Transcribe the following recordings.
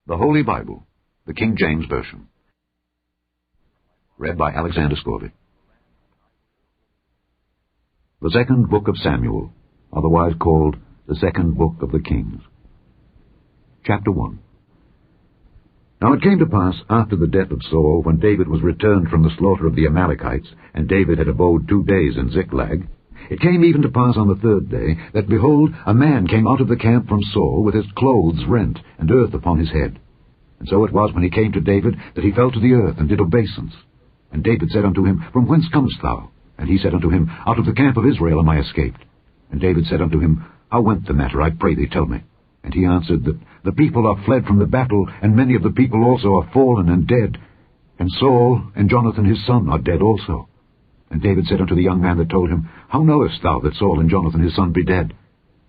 The Holy Bible, the King James Version. Read by Alexander Scourby. The second book of Samuel, otherwise called the second book of the Kings. Chapter 1. Now it came to pass, after the death of Saul, when David was returned from the slaughter of the Amalekites, and David had abode 2 days in Ziklag, it came even to pass on the 3rd day, that, behold, a man came out of the camp from Saul, with his clothes rent, and earth upon his head. And so it was, when he came to David, that he fell to the earth, and did obeisance. And David said unto him, From whence comest thou? And he said unto him, Out of the camp of Israel am I escaped. And David said unto him, How went the matter, I pray thee, tell me. And he answered, That the people are fled from the battle, and many of the people also are fallen and dead. And Saul and Jonathan his son are dead also. And David said unto the young man that told him, How knowest thou that Saul and Jonathan his son be dead?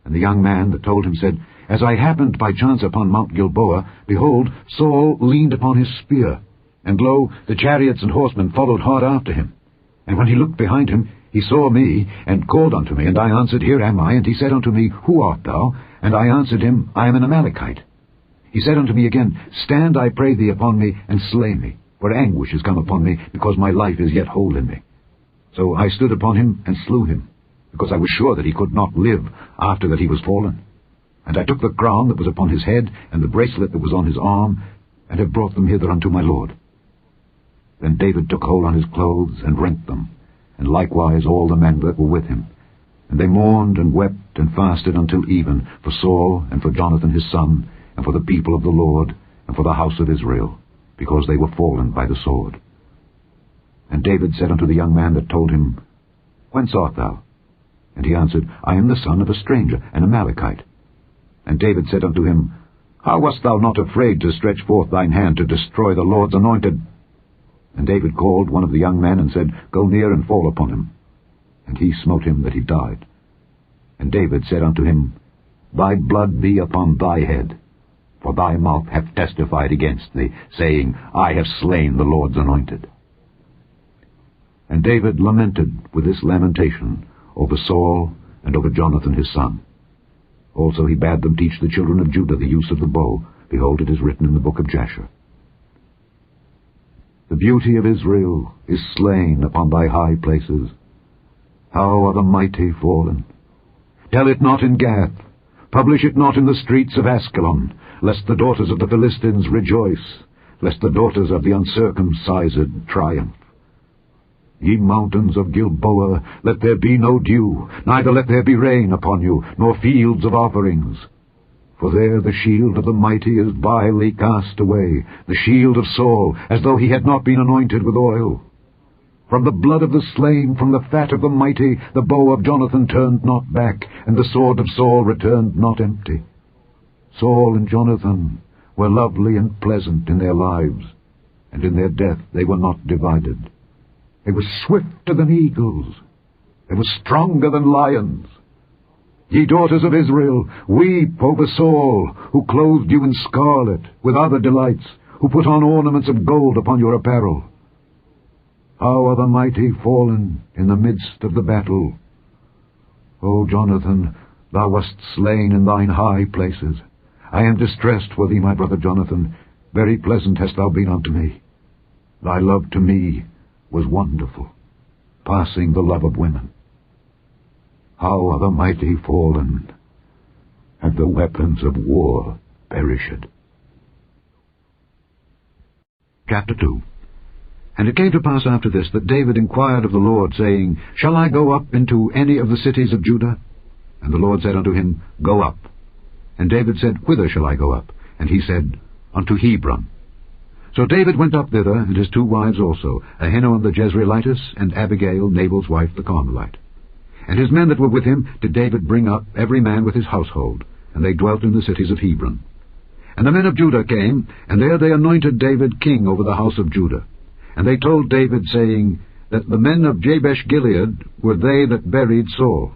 And the young man that told him said, As I happened by chance upon Mount Gilboa, behold, Saul leaned upon his spear, and lo, the chariots and horsemen followed hard after him. And when he looked behind him, he saw me, and called unto me, and I answered, Here am I. And he said unto me, Who art thou? And I answered him, I am an Amalekite. He said unto me again, Stand, I pray thee, upon me, and slay me, for anguish is come upon me, because my life is yet whole in me. So I stood upon him, and slew him, because I was sure that he could not live after that he was fallen. And I took the crown that was upon his head, and the bracelet that was on his arm, and have brought them hither unto my lord. Then David took hold on his clothes, and rent them, and likewise all the men that were with him. And they mourned and wept and fasted until even, for Saul, and for Jonathan his son, and for the people of the Lord, and for the house of Israel, because they were fallen by the sword. And David said unto the young man that told him, Whence art thou? And he answered, I am the son of a stranger, an Amalekite. And David said unto him, How wast thou not afraid to stretch forth thine hand to destroy the Lord's anointed? And David called one of the young men, and said, Go near and fall upon him. And he smote him that he died. And David said unto him, Thy blood be upon thy head, for thy mouth hath testified against thee, saying, I have slain the Lord's anointed. And David lamented with this lamentation over Saul and over Jonathan his son. Also he bade them teach the children of Judah the use of the bow. Behold, it is written in the book of Jasher. The beauty of Israel is slain upon thy high places. How are the mighty fallen! Tell it not in Gath, publish it not in the streets of Askelon, lest the daughters of the Philistines rejoice, lest the daughters of the uncircumcised triumph. Ye mountains of Gilboa, let there be no dew, neither let there be rain upon you, nor fields of offerings. For there the shield of the mighty is vilely cast away, the shield of Saul, as though he had not been anointed with oil. From the blood of the slain, from the fat of the mighty, the bow of Jonathan turned not back, and the sword of Saul returned not empty. Saul and Jonathan were lovely and pleasant in their lives, and in their death they were not divided. They were swifter than eagles. They were stronger than lions. Ye daughters of Israel, weep over Saul, who clothed you in scarlet, with other delights, who put on ornaments of gold upon your apparel. How are the mighty fallen in the midst of the battle! O Jonathan, thou wast slain in thine high places. I am distressed for thee, my brother Jonathan. Very pleasant hast thou been unto me. Thy love to me was wonderful, passing the love of women. How are the mighty fallen, and the weapons of war perished. Chapter 2. And it came to pass after this, that David inquired of the Lord, saying, Shall I go up into any of the cities of Judah? And the Lord said unto him, Go up. And David said, Whither shall I go up? And he said, Unto Hebron. So David went up thither, and his 2 wives also, Ahinoam the Jezreelitess, and Abigail, Nabal's wife, the Carmelite. And his men that were with him did David bring up, every man with his household, and they dwelt in the cities of Hebron. And the men of Judah came, and there they anointed David king over the house of Judah. And they told David, saying, that the men of Jabesh-Gilead were they that buried Saul.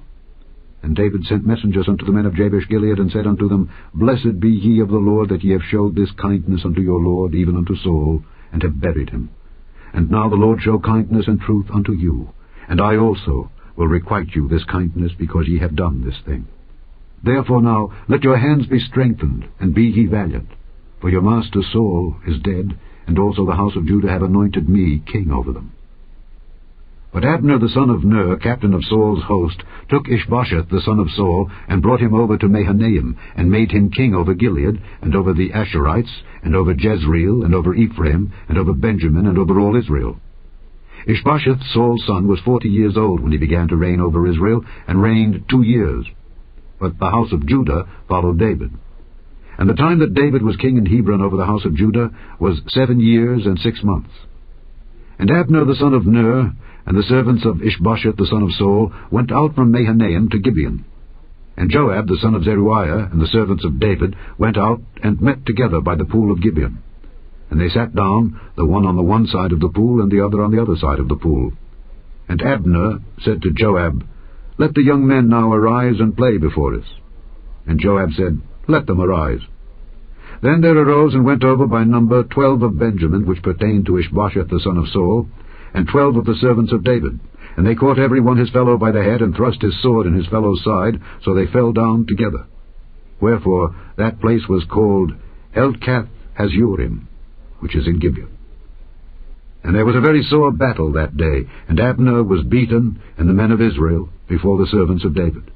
And David sent messengers unto the men of Jabesh-Gilead, and said unto them, Blessed be ye of the Lord, that ye have showed this kindness unto your Lord, even unto Saul, and have buried him. And now the Lord show kindness and truth unto you, and I also will requite you this kindness, because ye have done this thing. Therefore now let your hands be strengthened, and be ye valiant. for your master Saul is dead, and also the house of Judah have anointed me king over them. But Abner the son of Ner, captain of Saul's host, took Ishbosheth the son of Saul, and brought him over to Mahanaim, and made him king over Gilead, and over the Asherites, and over Jezreel, and over Ephraim, and over Benjamin, and over all Israel. Ishbosheth, Saul's son, was 40 years old when he began to reign over Israel, and reigned 2 years. But the house of Judah followed David. And the time that David was king in Hebron over the house of Judah was 7 years and 6 months. And Abner the son of Ner, and the servants of Ishbosheth the son of Saul, went out from Mahanaim to Gibeon. And Joab the son of Zeruiah, and the servants of David, went out and met together by the pool of Gibeon. And they sat down, the one on the one side of the pool, and the other on the other side of the pool. And Abner said to Joab, Let the young men now arise and play before us. And Joab said, Let them arise. Then there arose and went over by number 12 of Benjamin, which pertained to Ishbosheth the son of Saul, and 12 of the servants of David. And they caught every one his fellow by the head, and thrust his sword in his fellow's side, so they fell down together. Wherefore that place was called Elkath-Hazurim, which is in Gibeon. And there was a very sore battle that day, and Abner was beaten, and the men of Israel, before the servants of David.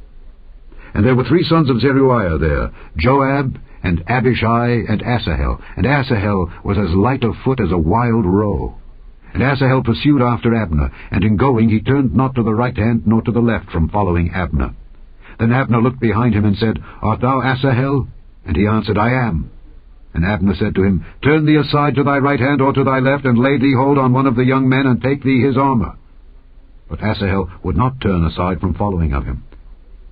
And there were 3 sons of Zeruiah there, Joab, and Abishai, and Asahel. And Asahel was as light of foot as a wild roe. And Asahel pursued after Abner, and in going he turned not to the right hand nor to the left from following Abner. Then Abner looked behind him and said, Art thou Asahel? And he answered, I am. And Abner said to him, Turn thee aside to thy right hand or to thy left, and lay thee hold on one of the young men, and take thee his armor. But Asahel would not turn aside from following of him.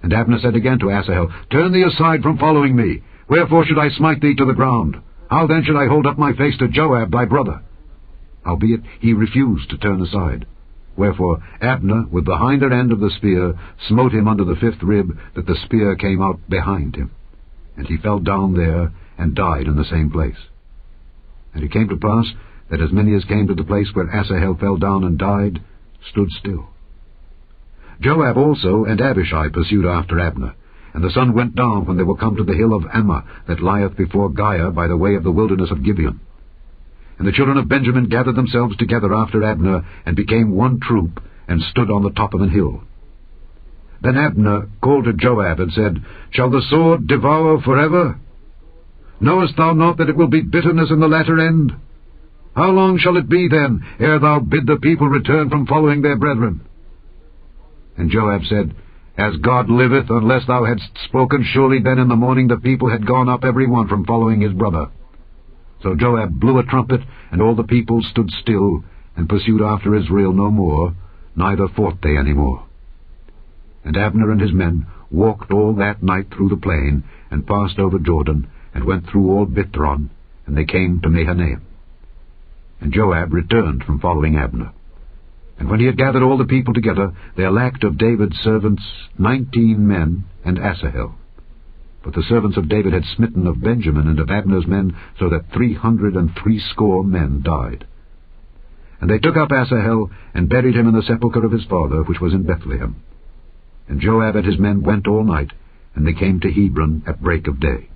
And Abner said again to Asahel, Turn thee aside from following me. Wherefore should I smite thee to the ground? How then should I hold up my face to Joab thy brother? Howbeit he refused to turn aside. Wherefore Abner, with the hinder end of the spear, smote him under the 5th rib, that the spear came out behind him. And he fell down there, and died in the same place. And it came to pass, that as many as came to the place where Asahel fell down and died, stood still. Joab also and Abishai pursued after Abner. And the sun went down when they were come to the hill of Ammah, that lieth before Giah by the way of the wilderness of Gibeon. And the children of Benjamin gathered themselves together after Abner, and became one troop, and stood on the top of an hill. Then Abner called to Joab, and said, Shall the sword devour forever? Knowest thou not that it will be bitterness in the latter end? How long shall it be then, ere thou bid the people return from following their brethren? And Joab said, As God liveth, unless thou hadst spoken, surely then in the morning the people had gone up every one from following his brother. So Joab blew a trumpet, and all the people stood still, and pursued after Israel no more, neither fought they any more. And Abner and his men walked all that night through the plain, and passed over Jordan, and went through all Bithron, and they came to Mahanaim. And Joab returned from following Abner. And when he had gathered all the people together, there lacked of David's servants 19 men and Asahel. But the servants of David had smitten of Benjamin and of Abner's men, so that 360 men died. And they took up Asahel, and buried him in the sepulchre of his father, which was in Bethlehem. And Joab and his men went all night, and they came to Hebron at break of day.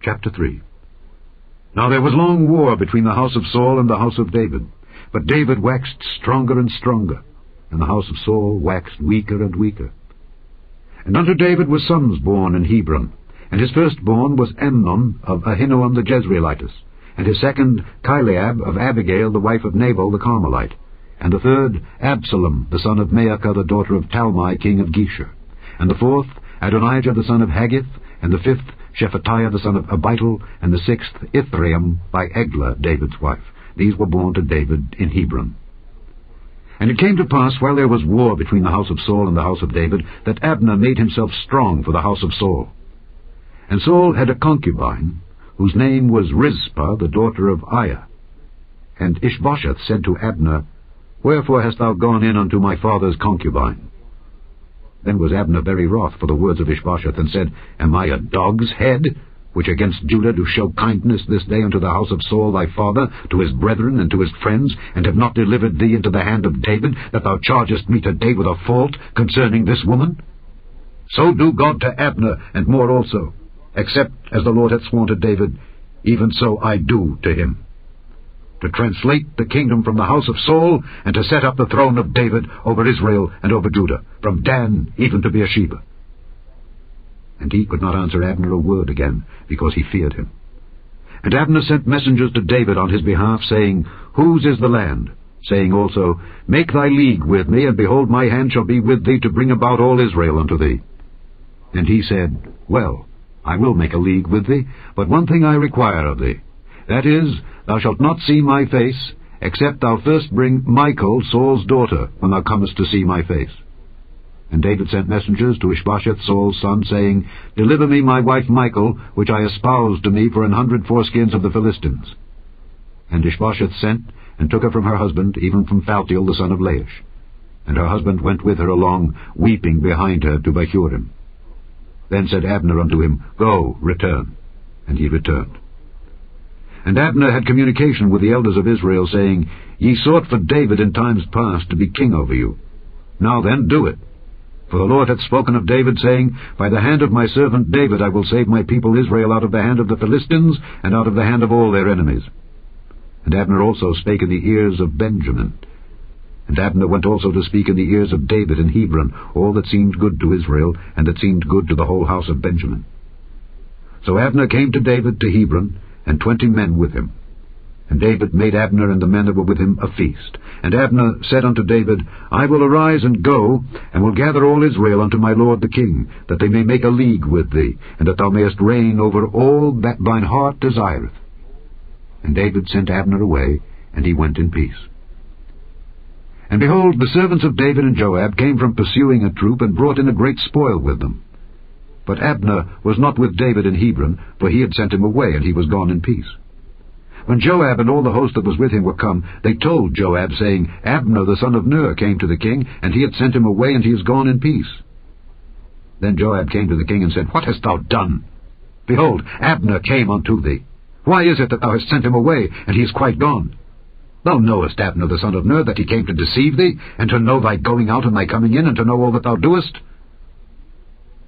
Chapter 3. Now there was long war between the house of Saul and the house of David. But David waxed stronger and stronger, and the house of Saul waxed weaker and weaker. And unto David were sons born in Hebron, and his firstborn was Amnon of Ahinoam the Jezreelitess, and his second Chileab of Abigail the wife of Nabal the Carmelite, and the third Absalom the son of Maacah the daughter of Talmai king of Geshur, and the fourth Adonijah the son of Haggith, and the fifth Shephatiah the son of Abital, and the sixth Ithream by Eglah David's wife. These were born to David in Hebron. And it came to pass, while there was war between the house of Saul and the house of David, that Abner made himself strong for the house of Saul. And Saul had a concubine, whose name was Rizpah, the daughter of Aiah. And Ishbosheth said to Abner, Wherefore hast thou gone in unto my father's concubine? Then was Abner very wroth for the words of Ishbosheth, and said, Am I a dog's head, which against Judah do show kindness this day unto the house of Saul thy father, to his brethren and to his friends, and have not delivered thee into the hand of David, that thou chargest me today with a fault concerning this woman? So do God to Abner, and more also. except as the Lord hath sworn to David, even so I do to him, to translate the kingdom from the house of Saul, and to set up the throne of David over Israel and over Judah, from Dan even to Beersheba. And he could not answer Abner a word again, because he feared him. And Abner sent messengers to David on his behalf, saying, Whose is the land? Saying also, Make thy league with me, and behold, my hand shall be with thee to bring about all Israel unto thee. And he said, Well, I will make a league with thee, but one thing I require of thee, that is, thou shalt not see my face, except thou first bring Michal, Saul's daughter, when thou comest to see my face. And David sent messengers to Ishbosheth, Saul's son, saying, Deliver me my wife Michal, which I espoused to me for 100 foreskins of the Philistines. And Ishbosheth sent, and took her from her husband, even from Phaltiel the son of Laish. And her husband went with her along, weeping behind her to Bahurim. Then said Abner unto him, Go, return. And he returned. And Abner had communication with the elders of Israel, saying, Ye sought for David in times past to be king over you. Now then, do it. For the Lord hath spoken of David, saying, By the hand of my servant David I will save my people Israel out of the hand of the Philistines, and out of the hand of all their enemies. And Abner also spake in the ears of Benjamin. And Abner went also to speak in the ears of David in Hebron, all that seemed good to Israel, and that seemed good to the whole house of Benjamin. So Abner came to David to Hebron, and 20 men with him. And David made Abner and the men that were with him a feast. And Abner said unto David, I will arise and go, and will gather all Israel unto my lord the king, that they may make a league with thee, and that thou mayest reign over all that thine heart desireth. And David sent Abner away, and he went in peace. And behold, the servants of David and Joab came from pursuing a troop, and brought in a great spoil with them. But Abner was not with David in Hebron, for he had sent him away, and he was gone in peace. When Joab and all the host that was with him were come, they told Joab, saying, Abner the son of Ner came to the king, and he had sent him away, and he is gone in peace. Then Joab came to the king and said, What hast thou done? Behold, Abner came unto thee. Why is it that thou hast sent him away, and he is quite gone? Thou knowest Abner the son of Ner, that he came to deceive thee, and to know thy going out and thy coming in, and to know all that thou doest.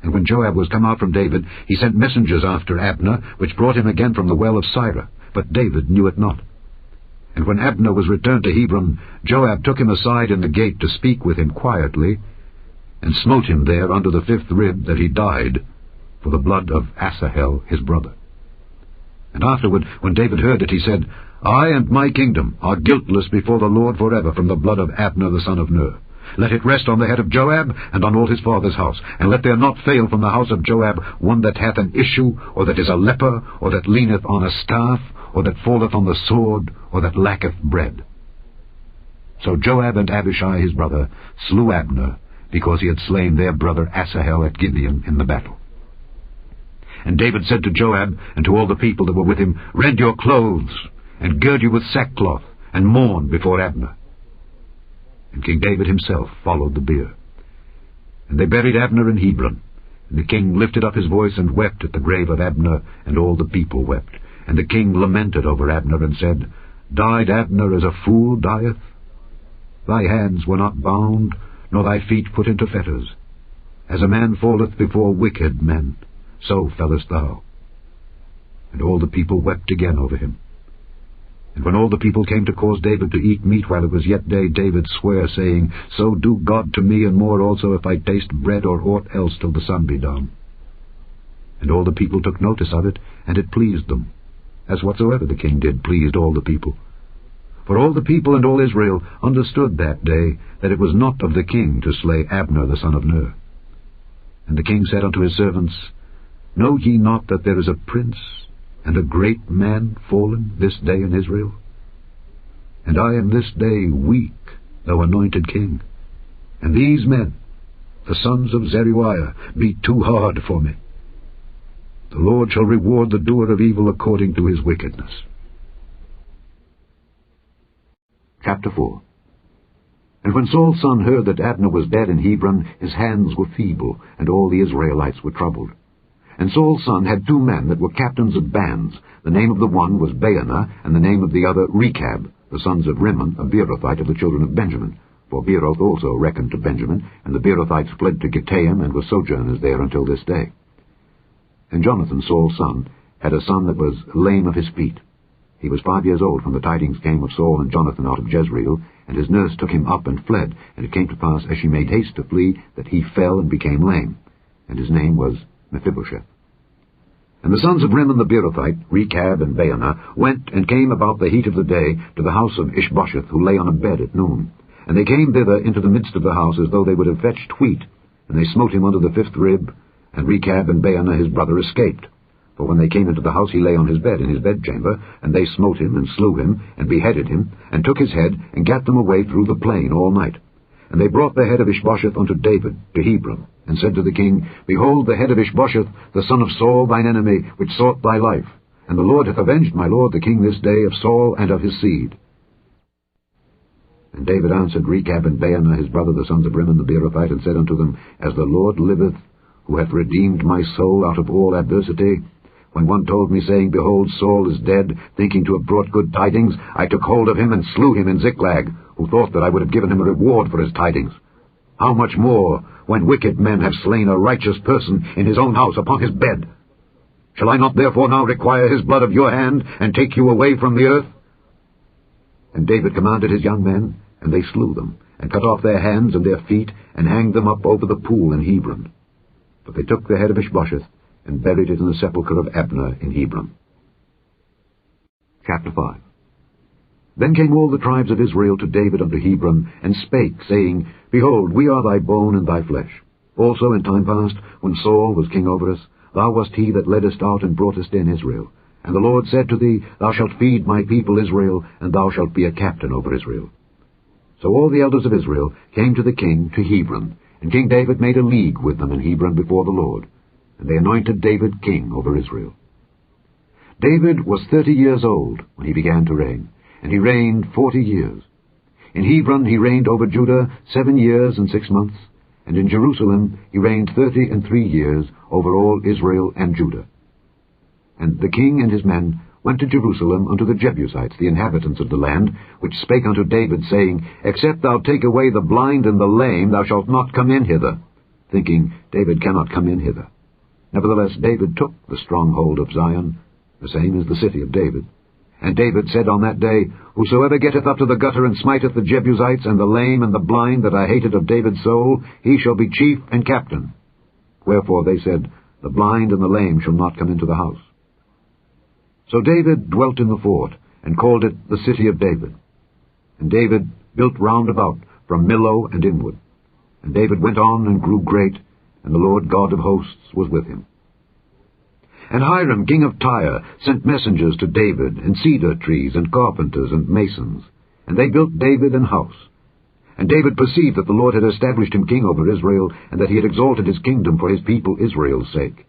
And when Joab was come out from David, he sent messengers after Abner, which brought him again from the well of Sirah. But David knew it not. And when Abner was returned to Hebron, Joab took him aside in the gate to speak with him quietly, and smote him there under the 5th rib, that he died, for the blood of Asahel his brother. And afterward, when David heard it, he said, I and my kingdom are guiltless before the Lord forever from the blood of Abner the son of Ner. Let it rest on the head of Joab, and on all his father's house. And let there not fail from the house of Joab one that hath an issue, or that is a leper, or that leaneth on a staff, or that falleth on the sword, or that lacketh bread. So Joab and Abishai his brother slew Abner, because he had slain their brother Asahel at Gibeon in the battle. And David said to Joab and to all the people that were with him, Rend your clothes, and gird you with sackcloth, and mourn before Abner. And King David himself followed the bier. And they buried Abner in Hebron. And the king lifted up his voice and wept at the grave of Abner, and all the people wept. And the king lamented over Abner, and said, Died Abner as a fool dieth? Thy hands were not bound, nor thy feet put into fetters. As a man falleth before wicked men, so fellest thou. And all the people wept again over him. And when all the people came to cause David to eat meat while it was yet day, David sware, saying, So do God to me, and more also, if I taste bread or aught else till the sun be down. And all the people took notice of it, and it pleased them, as whatsoever the king did pleased all the people. For all the people and all Israel understood that day that it was not of the king to slay Abner the son of Ner. And the king said unto his servants, Know ye not that there is a prince and a great man fallen this day in Israel? And I am this day weak, thou anointed king. And these men, the sons of Zeruiah, be too hard for me. The Lord shall reward the doer of evil according to his wickedness. Chapter 4. And when Saul's son heard that Abner was dead in Hebron, his hands were feeble, and all the Israelites were troubled. And Saul's son had 2 men that were captains of bands. The name of the one was Baanah, and the name of the other Rechab, the sons of Rimmon, a Beerothite of the children of Benjamin. For Beeroth also reckoned to Benjamin, and the Beerothites fled to Gittaim, and were sojourners there until this day. And Jonathan, Saul's son, had a son that was lame of his feet. He was 5 years old when the tidings came of Saul and Jonathan out of Jezreel, and his nurse took him up and fled. And it came to pass, as she made haste to flee, that he fell and became lame. And his name was Mephibosheth. And the sons of Rimmon the Beerothite, Rechab and Baanah, went and came about the heat of the day to the house of Ishbosheth, who lay on a bed at noon. And they came thither into the midst of the house, as though they would have fetched wheat. And they smote him under the 5th rib, and Rechab and Baanah his brother escaped. For when they came into the house, he lay on his bed in his bedchamber, and they smote him, and slew him, and beheaded him, and took his head, and gat them away through the plain all night. And they brought the head of Ishbosheth unto David, to Hebron, and said to the king, Behold, the head of Ishbosheth, the son of Saul thine enemy, which sought thy life. And the Lord hath avenged my lord the king this day of Saul and of his seed. And David answered Rechab and Baanah his brother, the sons of Rimmon the Beerothite, and said unto them, As the Lord liveth, who hath redeemed my soul out of all adversity, when one told me, saying, Behold, Saul is dead, thinking to have brought good tidings, I took hold of him and slew him in Ziklag, who thought that I would have given him a reward for his tidings. How much more, when wicked men have slain a righteous person in his own house upon his bed? Shall I not therefore now require his blood of your hand, and take you away from the earth? And David commanded his young men, and they slew them, and cut off their hands and their feet, and hanged them up over the pool in Hebron. But they took the head of Ishbosheth, and buried it in the sepulchre of Abner in Hebron. Chapter 5. Then came all the tribes of Israel to David unto Hebron, and spake, saying, Behold, we are thy bone and thy flesh. Also in time past, when Saul was king over us, thou wast he that leddest out and broughtest in Israel. And the Lord said to thee, Thou shalt feed my people Israel, and thou shalt be a captain over Israel. So all the elders of Israel came to the king to Hebron, and King David made a league with them in Hebron before the Lord. And they anointed David king over Israel. David was 30 years old when he began to reign, and he reigned 40 years. In Hebron he reigned over Judah 7 years and 6 months, and in Jerusalem he reigned 33 years over all Israel and Judah. And the king and his men went to Jerusalem unto the Jebusites, the inhabitants of the land, which spake unto David, saying, Except thou take away the blind and the lame, thou shalt not come in hither, thinking, David cannot come in hither. Nevertheless David took the stronghold of Zion, the same is the city of David. And David said on that day, Whosoever getteth up to the gutter and smiteth the Jebusites and the lame and the blind that I hated of David's soul, he shall be chief and captain. Wherefore they said, The blind and the lame shall not come into the house. So David dwelt in the fort, and called it the city of David. And David built round about, from Millo and inward. And David went on and grew great, and the Lord God of hosts was with him. And Hiram king of Tyre sent messengers to David, and cedar trees, and carpenters, and masons. And they built David an house. And David perceived that the Lord had established him king over Israel, and that he had exalted his kingdom for his people Israel's sake.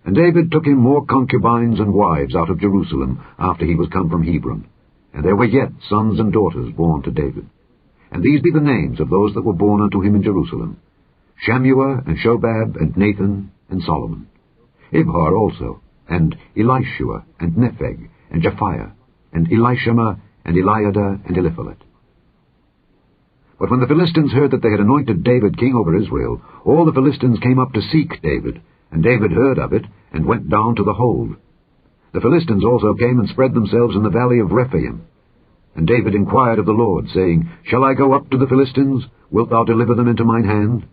And David took him more concubines and wives out of Jerusalem, after he was come from Hebron. And there were yet sons and daughters born to David. And these be the names of those that were born unto him in Jerusalem: Shammua, and Shobab, and Nathan, and Solomon. Ibhar also, and Elishua, and Nepheg, and Japhiah, and Elishama, and Eliada, and Eliphalet. But when the Philistines heard that they had anointed David king over Israel, all the Philistines came up to seek David, and David heard of it, and went down to the hold. The Philistines also came and spread themselves in the valley of Rephaim. And David inquired of the Lord, saying, Shall I go up to the Philistines? Wilt thou deliver them into mine hand?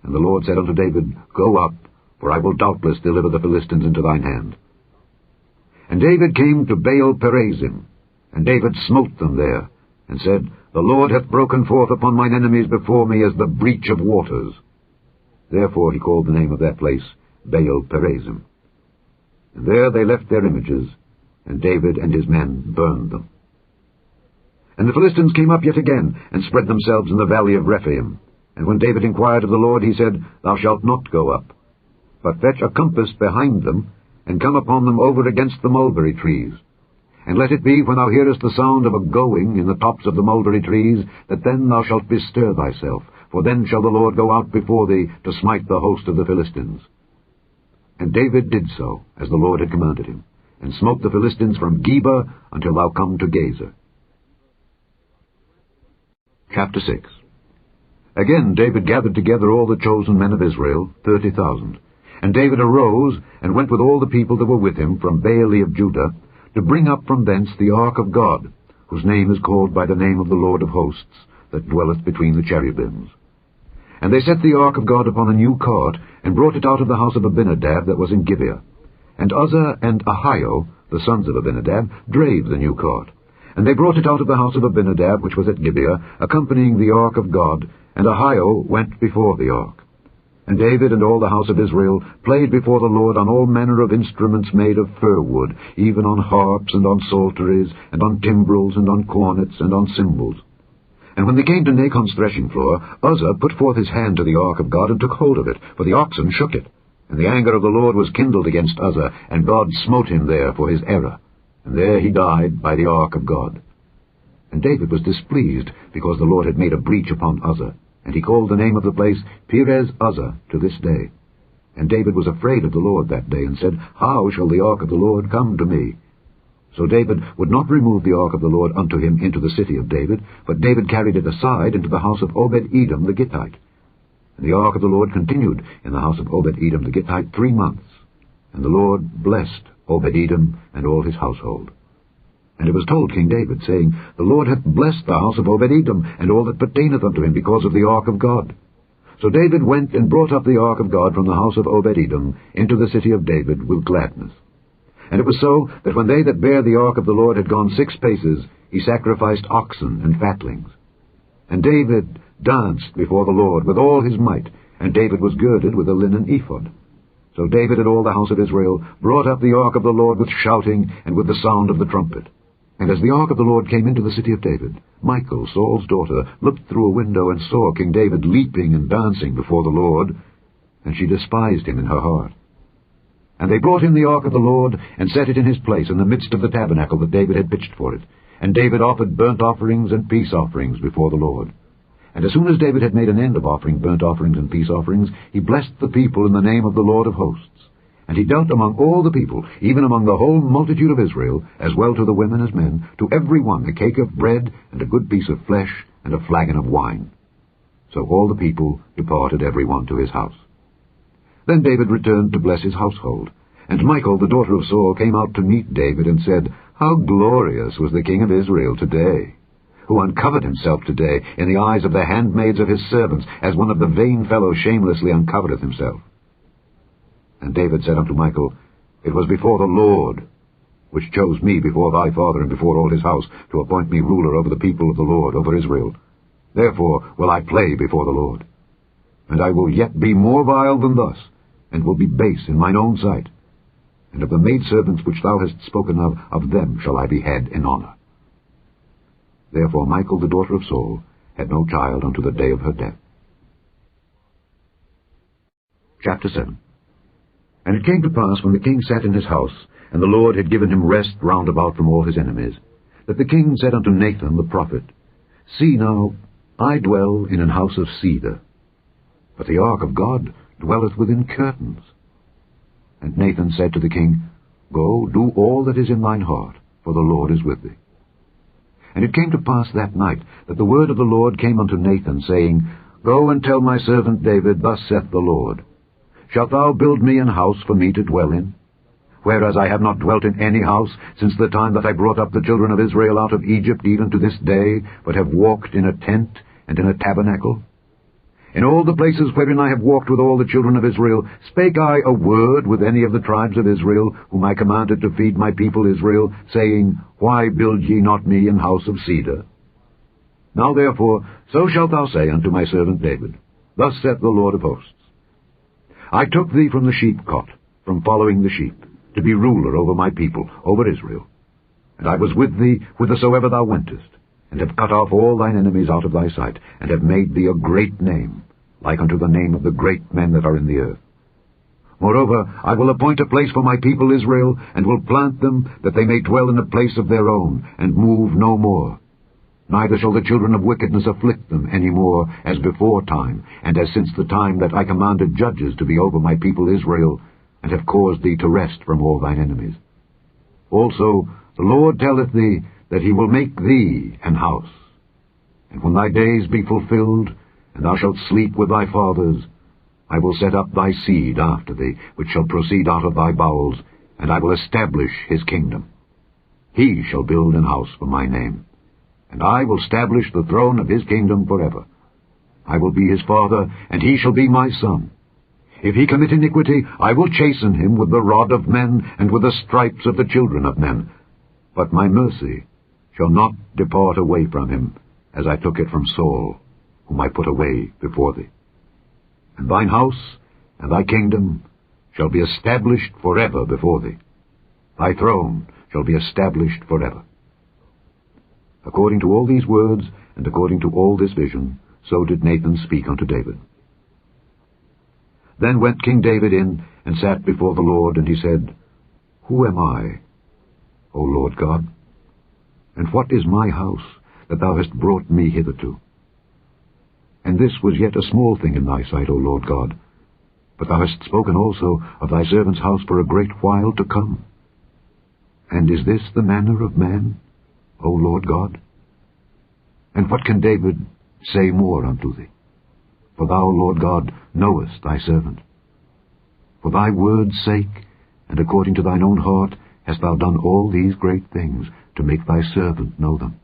And the Lord said unto David, Go up, for I will doubtless deliver the Philistines into thine hand. And David came to Baal-perazim, and David smote them there, and said, The Lord hath broken forth upon mine enemies before me as the breach of waters. Therefore he called the name of that place Baal-perazim. And there they left their images, and David and his men burned them. And the Philistines came up yet again, and spread themselves in the valley of Rephaim. And when David inquired of the Lord, he said, Thou shalt not go up, but fetch a compass behind them, and come upon them over against the mulberry trees. And let it be, when thou hearest the sound of a going in the tops of the mulberry trees, that then thou shalt bestir thyself, for then shall the Lord go out before thee to smite the host of the Philistines. And David did so, as the Lord had commanded him, and smote the Philistines from Geba until thou come to Gazer. Chapter 6. Again David gathered together all the chosen men of Israel, 30,000. And David arose, and went with all the people that were with him from Baale of Judah, to bring up from thence the ark of God, whose name is called by the name of the Lord of hosts, that dwelleth between the cherubims. And they set the ark of God upon a new cart, and brought it out of the house of Abinadab that was in Gibeah. And Uzzah and Ahio, the sons of Abinadab, drave the new cart. And they brought it out of the house of Abinadab, which was at Gibeah, accompanying the ark of God, and Ahio went before the ark. And David and all the house of Israel played before the Lord on all manner of instruments made of fir wood, even on harps and on psalteries, and on timbrels, and on cornets, and on cymbals. And when they came to Nachon's threshing floor, Uzzah put forth his hand to the ark of God, and took hold of it, for the oxen shook it. And the anger of the Lord was kindled against Uzzah, and God smote him there for his error. And there he died by the ark of God. And David was displeased, because the Lord had made a breach upon Uzzah. And he called the name of the place Perez Uzzah to this day. And David was afraid of the Lord that day, and said, How shall the ark of the Lord come to me? So David would not remove the ark of the Lord unto him into the city of David, but David carried it aside into the house of Obed-Edom the Gittite. And the ark of the Lord continued in the house of Obed-Edom the Gittite 3 months. And the Lord blessed Obed-Edom and all his household. And it was told King David, saying, The Lord hath blessed the house of Obed-Edom, and all that pertaineth unto him, because of the ark of God. So David went and brought up the ark of God from the house of Obed-Edom into the city of David with gladness. And it was so, that when they that bare the ark of the Lord had gone 6 paces, he sacrificed oxen and fatlings. And David danced before the Lord with all his might, and David was girded with a linen ephod. So David and all the house of Israel brought up the ark of the Lord with shouting and with the sound of the trumpet. And as the ark of the Lord came into the city of David, Michal, Saul's daughter, looked through a window and saw King David leaping and dancing before the Lord, and she despised him in her heart. And they brought in the ark of the Lord, and set it in his place in the midst of the tabernacle that David had pitched for it. And David offered burnt offerings and peace offerings before the Lord. And as soon as David had made an end of offering burnt offerings and peace offerings, he blessed the people in the name of the Lord of hosts. And he dealt among all the people, even among the whole multitude of Israel, as well to the women as men, to every one a cake of bread, and a good piece of flesh, and a flagon of wine. So all the people departed every one to his house. Then David returned to bless his household. And Michal, the daughter of Saul, came out to meet David, and said, How glorious was the king of Israel today, who uncovered himself today in the eyes of the handmaids of his servants, as one of the vain fellows shamelessly uncovereth himself. And David said unto Michal, It was before the Lord, which chose me before thy father and before all his house, to appoint me ruler over the people of the Lord, over Israel. Therefore will I play before the Lord. And I will yet be more vile than thus, and will be base in mine own sight. And of the maidservants which thou hast spoken of them shall I be head in honour. Therefore Michal, the daughter of Saul, had no child unto the day of her death. Chapter 7. And it came to pass, when the king sat in his house, and the Lord had given him rest round about from all his enemies, that the king said unto Nathan the prophet, See now, I dwell in an house of cedar, but the ark of God dwelleth within curtains. And Nathan said to the king, Go, do all that is in thine heart, for the Lord is with thee. And it came to pass that night, that the word of the Lord came unto Nathan, saying, Go and tell my servant David, Thus saith the Lord, Shalt thou build me an house for me to dwell in? Whereas I have not dwelt in any house since the time that I brought up the children of Israel out of Egypt even to this day, but have walked in a tent and in a tabernacle? In all the places wherein I have walked with all the children of Israel, spake I a word with any of the tribes of Israel, whom I commanded to feed my people Israel, saying, Why build ye not me an house of cedar? Now therefore, so shalt thou say unto my servant David, Thus saith the Lord of hosts, I took thee from the sheepcot, from following the sheep, to be ruler over my people, over Israel. And I was with thee whithersoever thou wentest, and have cut off all thine enemies out of thy sight, and have made thee a great name, like unto the name of the great men that are in the earth. Moreover, I will appoint a place for my people Israel, and will plant them, that they may dwell in a place of their own, and move no more. Neither shall the children of wickedness afflict them any more, as before time, and as since the time that I commanded judges to be over my people Israel, and have caused thee to rest from all thine enemies. Also the Lord telleth thee that he will make thee an house. And when thy days be fulfilled, and thou shalt sleep with thy fathers, I will set up thy seed after thee, which shall proceed out of thy bowels, and I will establish his kingdom. He shall build an house for my name, and I will establish the throne of his kingdom forever. I will be his father, and he shall be my son. If he commit iniquity, I will chasten him with the rod of men, and with the stripes of the children of men. But my mercy shall not depart away from him, as I took it from Saul, whom I put away before thee. And thine house and thy kingdom shall be established forever before thee. Thy throne shall be established forever. According to all these words, and according to all this vision, so did Nathan speak unto David. Then went King David in, and sat before the Lord, and he said, Who am I, O Lord God? And what is my house, that thou hast brought me hitherto? And this was yet a small thing in thy sight, O Lord God. But thou hast spoken also of thy servant's house for a great while to come. And is this the manner of man, O Lord God? And what can David say more unto thee? For thou, Lord God, knowest thy servant. For thy word's sake, and according to thine own heart, hast thou done all these great things, to make thy servant know them.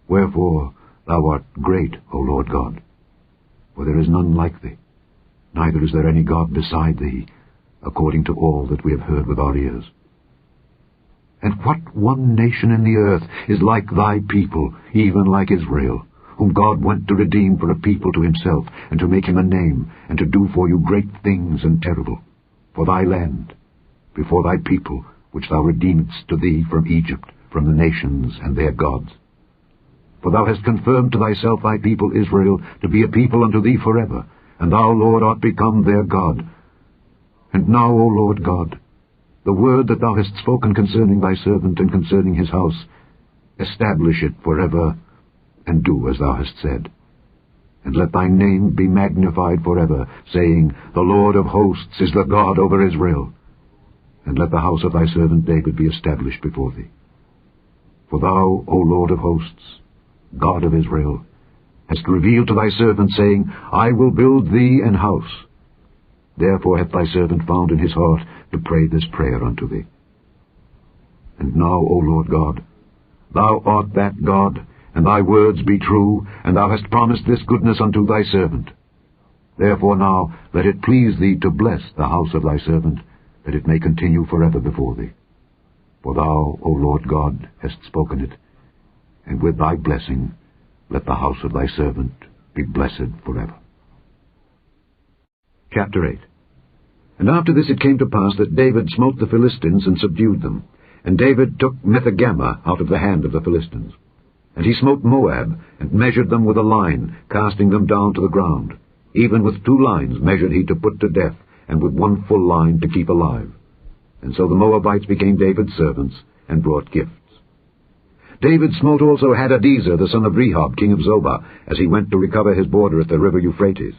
Wherefore thou art great, O Lord God, for there is none like thee, neither is there any God beside thee, according to all that we have heard with our ears. And what one nation in the earth is like thy people, even like Israel, whom God went to redeem for a people to himself, and to make him a name, and to do for you great things and terrible, for thy land, before thy people, which thou redeemedst to thee from Egypt, from the nations and their gods. For thou hast confirmed to thyself thy people Israel to be a people unto thee forever, and thou, Lord, art become their God. And now, O Lord God, the word that thou hast spoken concerning thy servant and concerning his house, establish it forever, and do as thou hast said. And let thy name be magnified forever, saying, The Lord of hosts is the God over Israel. And let the house of thy servant David be established before thee. For thou, O Lord of hosts, God of Israel, hast revealed to thy servant, saying, I will build thee an house. Therefore hath thy servant found in his heart to pray this prayer unto thee. And now, O Lord God, thou art that God, and thy words be true, and thou hast promised this goodness unto thy servant. Therefore now let it please thee to bless the house of thy servant, that it may continue forever before thee. For thou, O Lord God, hast spoken it, and with thy blessing let the house of thy servant be blessed forever. Chapter 8. And after this it came to pass that David smote the Philistines and subdued them. And David took Methegama out of the hand of the Philistines. And he smote Moab, and measured them with a line, casting them down to the ground. Even with 2 lines measured he to put to death, and with 1 full line to keep alive. And so the Moabites became David's servants, and brought gifts. David smote also Hadadezer, the son of Rehob, king of Zobah, as he went to recover his border at the river Euphrates.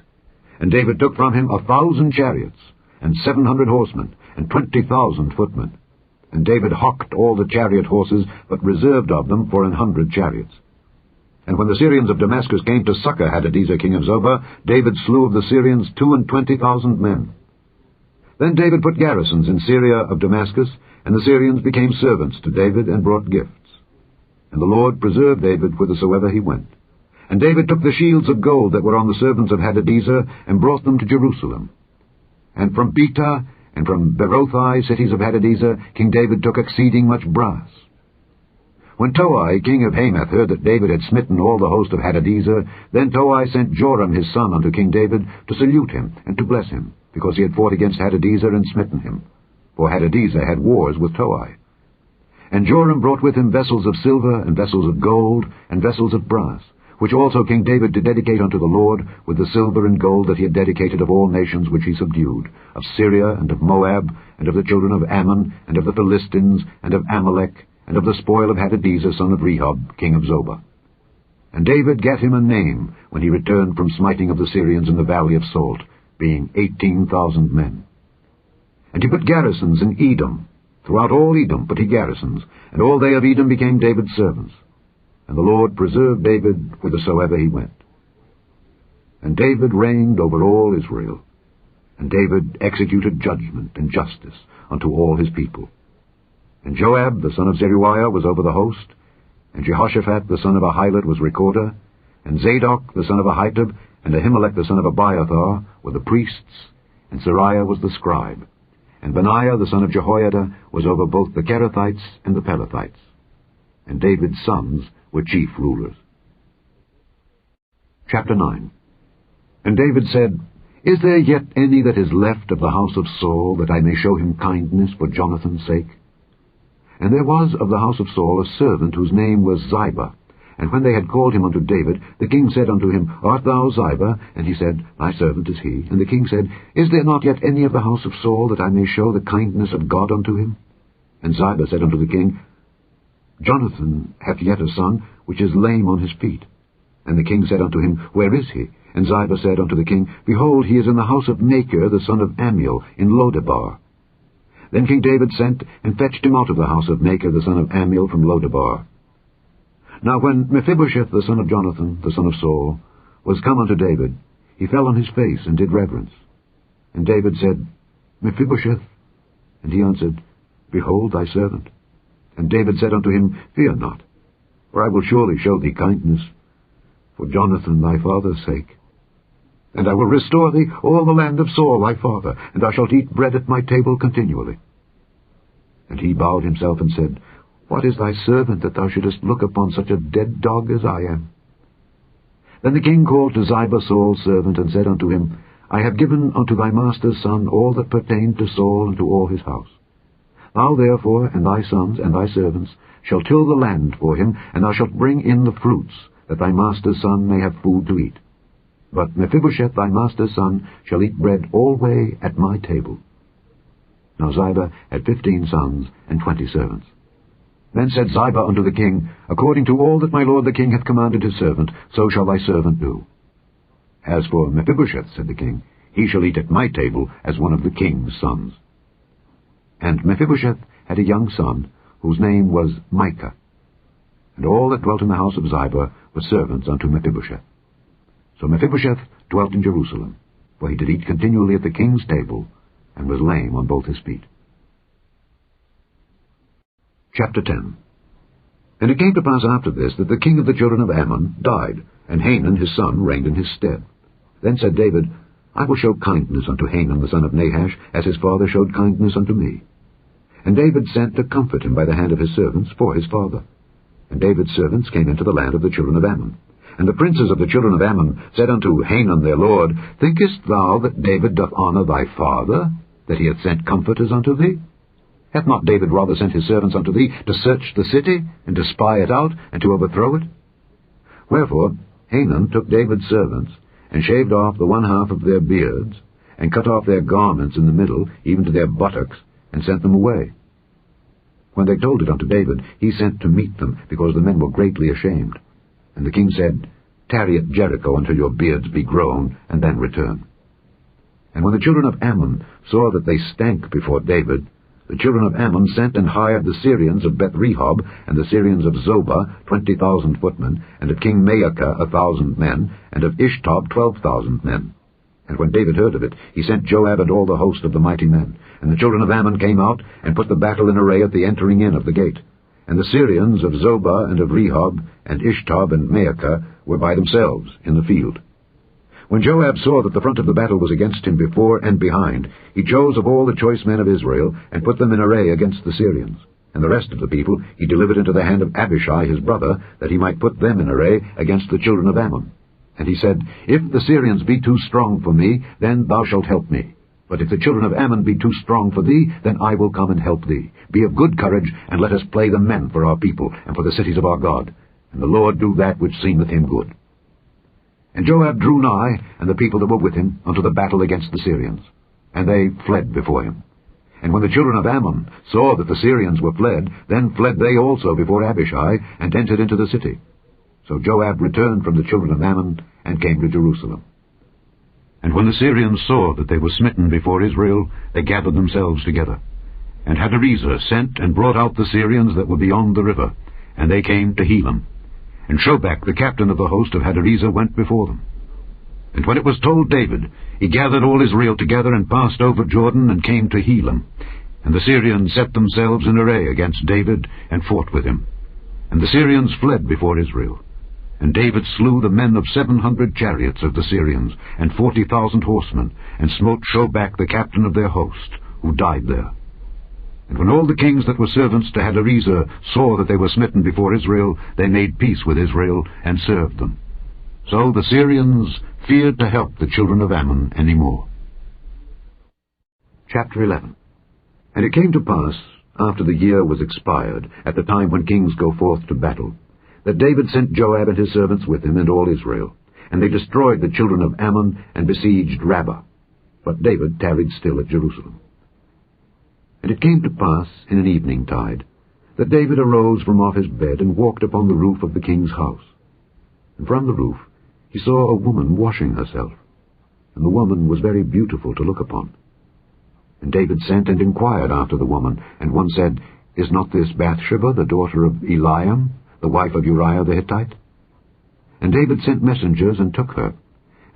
And David took from him 1,000 chariots, and 700 horsemen, and 20,000 footmen. And David hocked all the chariot horses, but reserved of them for 100 chariots. And when the Syrians of Damascus came to succor Hadadezer king of Zobah, David slew of the Syrians 22,000 men. Then David put garrisons in Syria of Damascus, and the Syrians became servants to David, and brought gifts. And the Lord preserved David whithersoever he went. And David took the shields of gold that were on the servants of Hadadezer, and brought them to Jerusalem. And from Betah, and from Berothai, cities of Hadadezer, King David took exceeding much brass. When Toi, king of Hamath, heard that David had smitten all the host of Hadadezer, then Toi sent Joram his son unto King David, to salute him, and to bless him, because he had fought against Hadadezer, and smitten him. For Hadadezer had wars with Toi. And Joram brought with him vessels of silver, and vessels of gold, and vessels of brass, which also King David did dedicate unto the Lord, with the silver and gold that he had dedicated of all nations which he subdued, of Syria, and of Moab, and of the children of Ammon, and of the Philistines, and of Amalek, and of the spoil of Hadadezer son of Rehob, king of Zobah. And David gave him a name when he returned from smiting of the Syrians in the valley of Salt, being 18,000 men. And he put garrisons in Edom. Throughout all Edom put he garrisons, and all they of Edom became David's servants. And the Lord preserved David whithersoever he went. And David reigned over all Israel And David executed judgment and justice unto all his people. And Joab the son of Zeruiah was over the host, and Jehoshaphat the son of Ahilud was recorder, and Zadok the son of Ahitub, and Ahimelech the son of Abiathar were the priests, and Sariah was the scribe, and Benaiah the son of Jehoiada was over both the Kerethites and the Pelethites. And David's sons were chief rulers. Chapter 9. And David said, Is there yet any that is left of the house of Saul, that I may show him kindness for Jonathan's sake? And there was of the house of Saul a servant whose name was Ziba. And when they had called him unto David, the king said unto him, Art thou Ziba? And he said, Thy servant is he. And the king said, Is there not yet any of the house of Saul, that I may show the kindness of God unto him? And Ziba said unto the king, Jonathan hath yet a son, which is lame on his feet. And the king said unto him, Where is he? And Ziba said unto the king, Behold, he is in the house of Machir the son of Ammiel, in Lodebar. Then King David sent and fetched him out of the house of Machir the son of Ammiel from Lodebar. Now when Mephibosheth the son of Jonathan, the son of Saul, was come unto David, he fell on his face and did reverence. And David said, Mephibosheth. And he answered, Behold thy servant. And David said unto him, Fear not, for I will surely show thee kindness, for Jonathan thy father's sake. And I will restore thee all the land of Saul thy father, and thou shalt eat bread at my table continually. And he bowed himself and said, What is thy servant, that thou shouldest look upon such a dead dog as I am? Then the king called to Ziba Saul's servant, and said unto him, I have given unto thy master's son all that pertained to Saul and to all his house. Thou therefore and thy sons and thy servants shall till the land for him, and thou shalt bring in the fruits, that thy master's son may have food to eat. But Mephibosheth thy master's son shall eat bread alway at my table. Now Ziba had 15 sons and 20 servants. Then said Ziba unto the king, According to all that my lord the king hath commanded his servant, so shall thy servant do. As for Mephibosheth, said the king, he shall eat at my table as one of the king's sons. And Mephibosheth had a young son, whose name was Micah. And all that dwelt in the house of Ziba were servants unto Mephibosheth. So Mephibosheth dwelt in Jerusalem, for he did eat continually at the king's table, and was lame on both his feet. Chapter 10. And it came to pass after this, that the king of the children of Ammon died, and Hanun his son reigned in his stead. Then said David, I will show kindness unto Hanun the son of Nahash, as his father showed kindness unto me. And David sent to comfort him by the hand of his servants for his father. And David's servants came into the land of the children of Ammon. And the princes of the children of Ammon said unto Hanun their lord, Thinkest thou that David doth honour thy father, that he hath sent comforters unto thee? Hath not David rather sent his servants unto thee, to search the city, and to spy it out, and to overthrow it? Wherefore Hanun took David's servants, and shaved off the one half of their beards, and cut off their garments in the middle, even to their buttocks, and sent them away. When they told it unto David, he sent to meet them, because the men were greatly ashamed. And the king said, Tarry at Jericho until your beards be grown, and then return. And when the children of Ammon saw that they stank before David, the children of Ammon sent and hired the Syrians of Beth-rehob, and the Syrians of Zobah 20,000 footmen, and of King Maacah 1,000 men, and of Ishtob 12,000 men. And when David heard of it, he sent Joab and all the host of the mighty men. And the children of Ammon came out, and put the battle in array at the entering in of the gate. And the Syrians of Zobah and of Rehob, and Ishtob and Maacah, were by themselves in the field. When Joab saw that the front of the battle was against him before and behind, he chose of all the choice men of Israel, and put them in array against the Syrians. And the rest of the people he delivered into the hand of Abishai his brother, that he might put them in array against the children of Ammon. And he said, If the Syrians be too strong for me, then thou shalt help me. But if the children of Ammon be too strong for thee, then I will come and help thee. Be of good courage, and let us play the men for our people, and for the cities of our God. And the Lord do that which seemeth him good. And Joab drew nigh, and the people that were with him, unto the battle against the Syrians. And they fled before him. And when the children of Ammon saw that the Syrians were fled, then fled they also before Abishai, and entered into the city. So Joab returned from the children of Ammon, and came to Jerusalem. And when the Syrians saw that they were smitten before Israel, they gathered themselves together. And Hadarezer sent and brought out the Syrians that were beyond the river, and they came to Helam. And Shobach, the captain of the host of Hadarezer, went before them. And when it was told David, he gathered all Israel together and passed over Jordan and came to Helam. And the Syrians set themselves in array against David and fought with him. And the Syrians fled before Israel. And David slew the men of 700 chariots of the Syrians, and 40,000 horsemen, and smote Shobach the captain of their host, who died there. And when all the kings that were servants to Hadarezer saw that they were smitten before Israel, they made peace with Israel, and served them. So the Syrians feared to help the children of Ammon any more. Chapter 11. And it came to pass, after the year was expired, at the time when kings go forth to battle, that David sent Joab and his servants with him and all Israel, and they destroyed the children of Ammon and besieged Rabbah. But David tarried still at Jerusalem. And it came to pass in an evening tide, that David arose from off his bed and walked upon the roof of the king's house. And from the roof he saw a woman washing herself, and the woman was very beautiful to look upon. And David sent and inquired after the woman, and one said, Is not this Bathsheba, the daughter of Eliam, the wife of Uriah the Hittite? And David sent messengers and took her,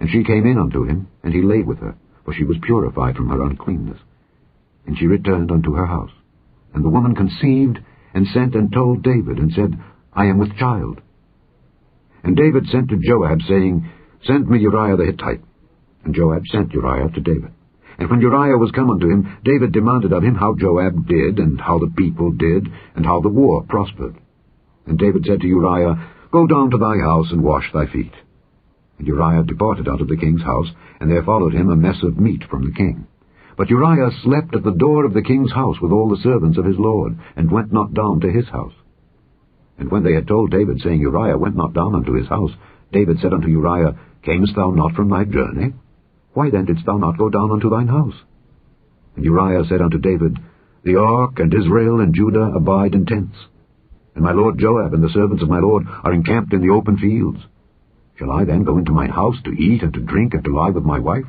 and she came in unto him, and he lay with her, for she was purified from her uncleanness. And she returned unto her house. And the woman conceived, and sent and told David, and said, I am with child. And David sent to Joab, saying, Send me Uriah the Hittite. And Joab sent Uriah to David. And when Uriah was come unto him, David demanded of him how Joab did, and how the people did, and how the war prospered. And David said to Uriah, Go down to thy house, and wash thy feet. And Uriah departed out of the king's house, and there followed him a mess of meat from the king. But Uriah slept at the door of the king's house with all the servants of his lord, and went not down to his house. And when they had told David, saying, Uriah went not down unto his house, David said unto Uriah, Camest thou not from thy journey? Why then didst thou not go down unto thine house? And Uriah said unto David, The ark and Israel and Judah abide in tents, and my lord Joab and the servants of my lord are encamped in the open fields. Shall I then go into mine house to eat and to drink and to lie with my wife?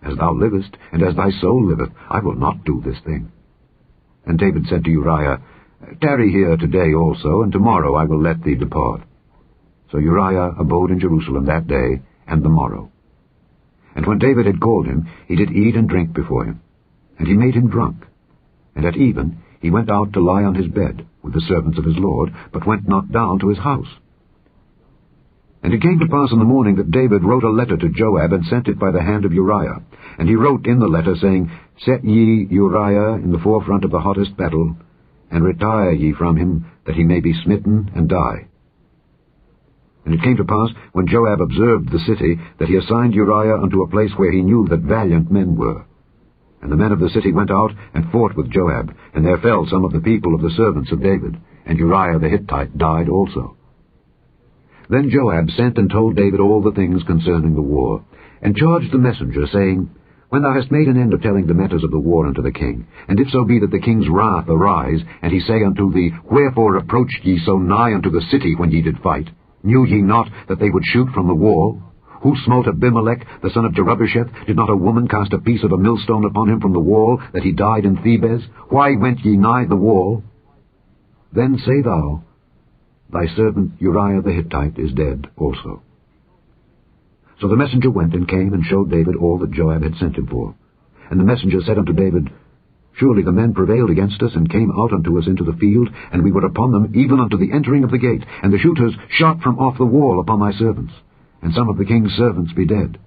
As thou livest, and as thy soul liveth, I will not do this thing. And David said to Uriah, Tarry here today also, and tomorrow I will let thee depart. So Uriah abode in Jerusalem that day and the morrow. And when David had called him, he did eat and drink before him, and he made him drunk. And at even he went out to lie on his bed with the servants of his lord, but went not down to his house. And it came to pass in the morning that David wrote a letter to Joab, and sent it by the hand of Uriah. And he wrote in the letter, saying, Set ye Uriah in the forefront of the hottest battle, and retire ye from him, that he may be smitten and die. And it came to pass, when Joab observed the city, that he assigned Uriah unto a place where he knew that valiant men were. And the men of the city went out and fought with Joab, and there fell some of the people of the servants of David, and Uriah the Hittite died also. Then Joab sent and told David all the things concerning the war, and charged the messenger, saying, When thou hast made an end of telling the matters of the war unto the king, and if so be that the king's wrath arise, and he say unto thee, Wherefore approached ye so nigh unto the city when ye did fight? Knew ye not that they would shoot from the wall? Who smote Abimelech, the son of Jerubbesheth? Did not a woman cast a piece of a millstone upon him from the wall, that he died in Thebez? Why went ye nigh the wall? Then say thou, Thy servant Uriah the Hittite is dead also. So the messenger went and came and showed David all that Joab had sent him for. And the messenger said unto David, Surely the men prevailed against us, and came out unto us into the field, and we were upon them even unto the entering of the gate, and the shooters shot from off the wall upon thy servants, and some of the king's servants be dead.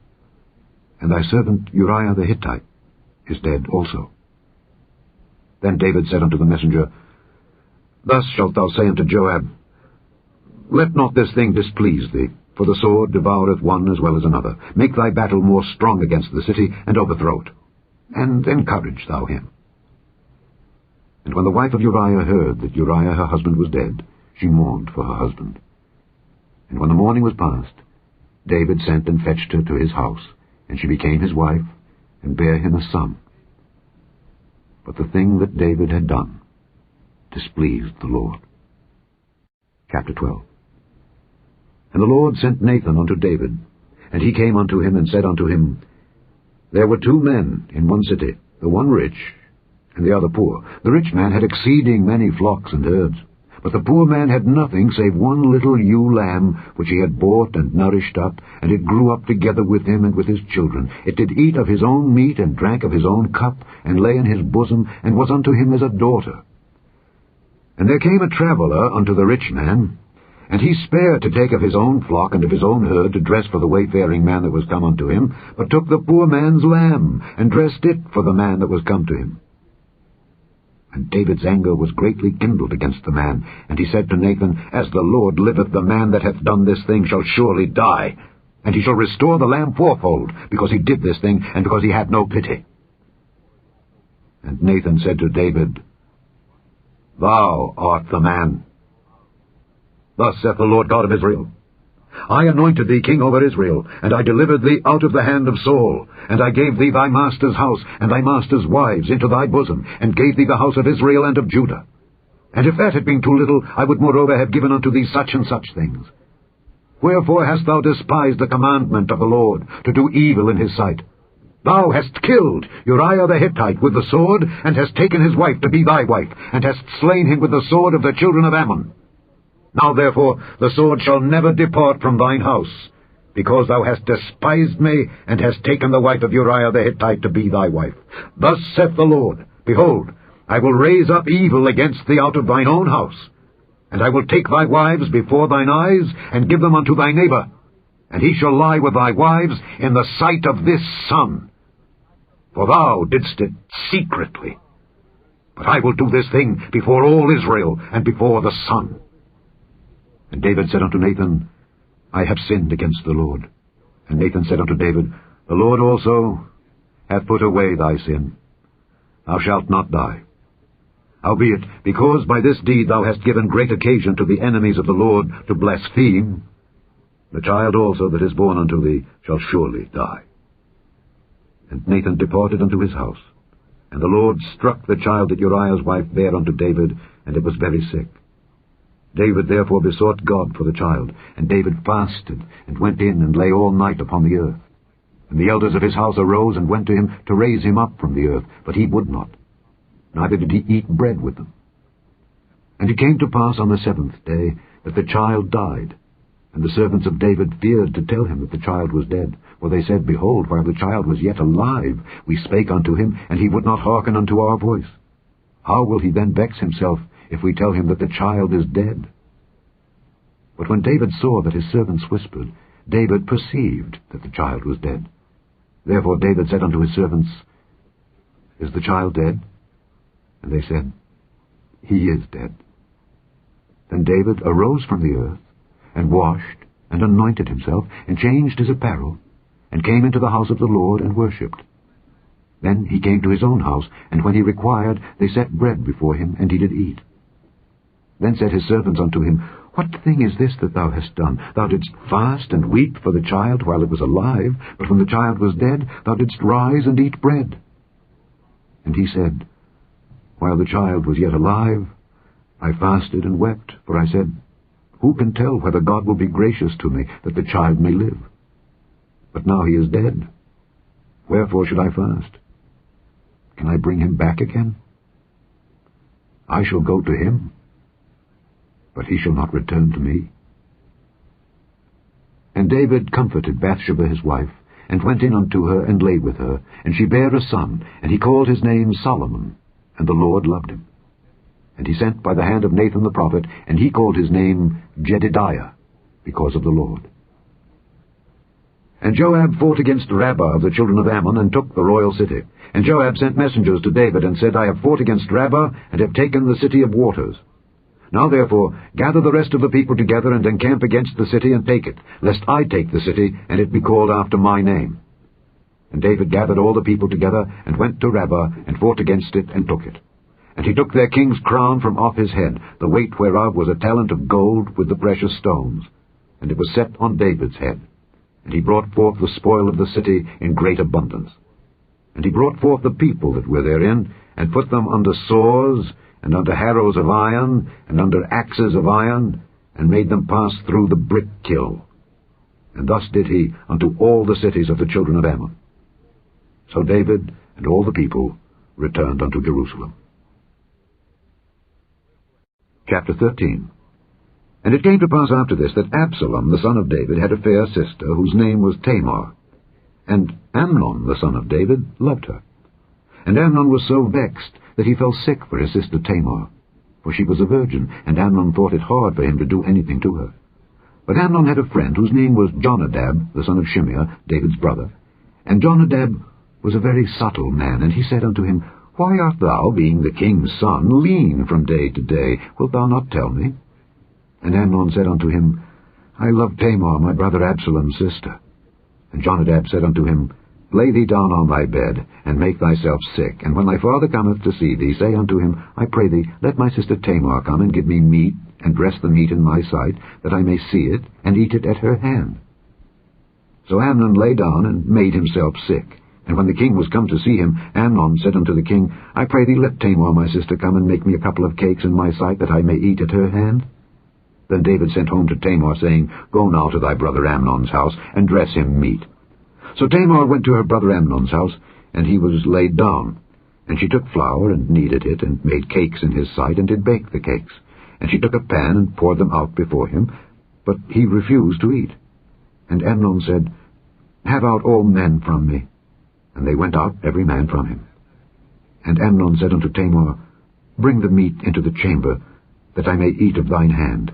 And thy servant Uriah the Hittite is dead also. Then David said unto the messenger, Thus shalt thou say unto Joab, Let not this thing displease thee, for the sword devoureth one as well as another. Make thy battle more strong against the city, and overthrow it, and encourage thou him. And when the wife of Uriah heard that Uriah her husband was dead, she mourned for her husband. And when the morning was past, David sent and fetched her to his house, and she became his wife, and bare him a son. But the thing that David had done displeased the Lord. Chapter 12. And the Lord sent Nathan unto David, and he came unto him, and said unto him, There were 2 men in one city, the one rich, and the other poor. The rich man had exceeding many flocks and herds, But the poor man had nothing save one little ewe lamb, which he had bought and nourished up, and it grew up together with him and with his children. It did eat of his own meat, and drank of his own cup, and lay in his bosom, and was unto him as a daughter. And there came a traveller unto the rich man, and he spared to take of his own flock and of his own herd to dress for the wayfaring man that was come unto him, but took the poor man's lamb, and dressed it for the man that was come to him. And David's anger was greatly kindled against the man, and he said to Nathan, As the Lord liveth, the man that hath done this thing shall surely die, and he shall restore the lamb fourfold, because he did this thing, and because he had no pity. And Nathan said to David, Thou art the man. Thus saith the Lord God of Israel, I anointed thee king over Israel, and I delivered thee out of the hand of Saul, and I gave thee thy master's house, and thy master's wives into thy bosom, and gave thee the house of Israel and of Judah. And if that had been too little, I would moreover have given unto thee such and such things. Wherefore hast thou despised the commandment of the Lord, to do evil in his sight? Thou hast killed Uriah the Hittite with the sword, and hast taken his wife to be thy wife, and hast slain him with the sword of the children of Ammon. Now therefore the sword shall never depart from thine house, because thou hast despised me, and hast taken the wife of Uriah the Hittite to be thy wife. Thus saith the Lord, Behold, I will raise up evil against thee out of thine own house, and I will take thy wives before thine eyes, and give them unto thy neighbor, and he shall lie with thy wives in the sight of this sun. For thou didst it secretly, but I will do this thing before all Israel, and before the sun. And David said unto Nathan, I have sinned against the Lord. And Nathan said unto David, The Lord also hath put away thy sin. Thou shalt not die. Howbeit, because by this deed thou hast given great occasion to the enemies of the Lord to blaspheme, the child also that is born unto thee shall surely die. And Nathan departed unto his house. And the Lord struck the child that Uriah's wife bare unto David, and it was very sick. David therefore besought God for the child, and David fasted, and went in and lay all night upon the earth. And the elders of his house arose and went to him to raise him up from the earth, but he would not, neither did he eat bread with them. And it came to pass on the 7th day that the child died, and the servants of David feared to tell him that the child was dead. For they said, Behold, while the child was yet alive, we spake unto him, and he would not hearken unto our voice. How will he then vex himself, if we tell him that the child is dead? But when David saw that his servants whispered, David perceived that the child was dead. Therefore David said unto his servants, Is the child dead? And they said, He is dead. Then David arose from the earth, and washed, and anointed himself, and changed his apparel, and came into the house of the Lord, and worshipped. Then he came to his own house, and when he required, they set bread before him, and he did eat. Then said his servants unto him, What thing is this that thou hast done? Thou didst fast and weep for the child while it was alive, but when the child was dead, thou didst rise and eat bread. And he said, While the child was yet alive, I fasted and wept, for I said, Who can tell whether God will be gracious to me, that the child may live? But now he is dead. Wherefore should I fast? Can I bring him back again? I shall go to him, but he shall not return to me. And David comforted Bathsheba his wife, and went in unto her, and lay with her, and she bare a son, and he called his name Solomon, and the Lord loved him. And he sent by the hand of Nathan the prophet, and he called his name Jedidiah, because of the Lord. And Joab fought against Rabbah of the children of Ammon, and took the royal city. And Joab sent messengers to David, and said, I have fought against Rabbah, and have taken the city of waters. Now therefore gather the rest of the people together, and encamp against the city, and take it, lest I take the city, and it be called after my name. And David gathered all the people together, and went to Rabbah, and fought against it, and took it. And he took their king's crown from off his head, the weight whereof was a talent of gold with the precious stones, and it was set on David's head. And he brought forth the spoil of the city in great abundance. And he brought forth the people that were therein, and put them under saws, and under harrows of iron, and under axes of iron, and made them pass through the brick kiln. And thus did he unto all the cities of the children of Ammon. So David and all the people returned unto Jerusalem. Chapter 13. And it came to pass after this that Absalom, the son of David, had a fair sister, whose name was Tamar. And Amnon, the son of David, loved her. And Amnon was so vexed that he fell sick for his sister Tamar, for she was a virgin, and Amnon thought it hard for him to do anything to her. But Amnon had a friend whose name was Jonadab, the son of Shimeah, David's brother. And Jonadab was a very subtle man, and he said unto him, Why art thou, being the king's son, lean from day to day? Wilt thou not tell me? And Amnon said unto him, I love Tamar, my brother Absalom's sister. And Jonadab said unto him, Lay thee down on thy bed, and make thyself sick, and when thy father cometh to see thee, say unto him, I pray thee, let my sister Tamar come and give me meat, and dress the meat in my sight, that I may see it, and eat it at her hand. So Amnon lay down, and made himself sick. And when the king was come to see him, Amnon said unto the king, I pray thee, let Tamar my sister come and make me a couple of cakes in my sight, that I may eat at her hand. Then David sent home to Tamar, saying, Go now to thy brother Amnon's house, and dress him meat. So Tamar went to her brother Amnon's house, and he was laid down. And she took flour, and kneaded it, and made cakes in his sight, and did bake the cakes. And she took a pan, and poured them out before him, but he refused to eat. And Amnon said, Have out all men from me. And they went out every man from him. And Amnon said unto Tamar, Bring the meat into the chamber, that I may eat of thine hand.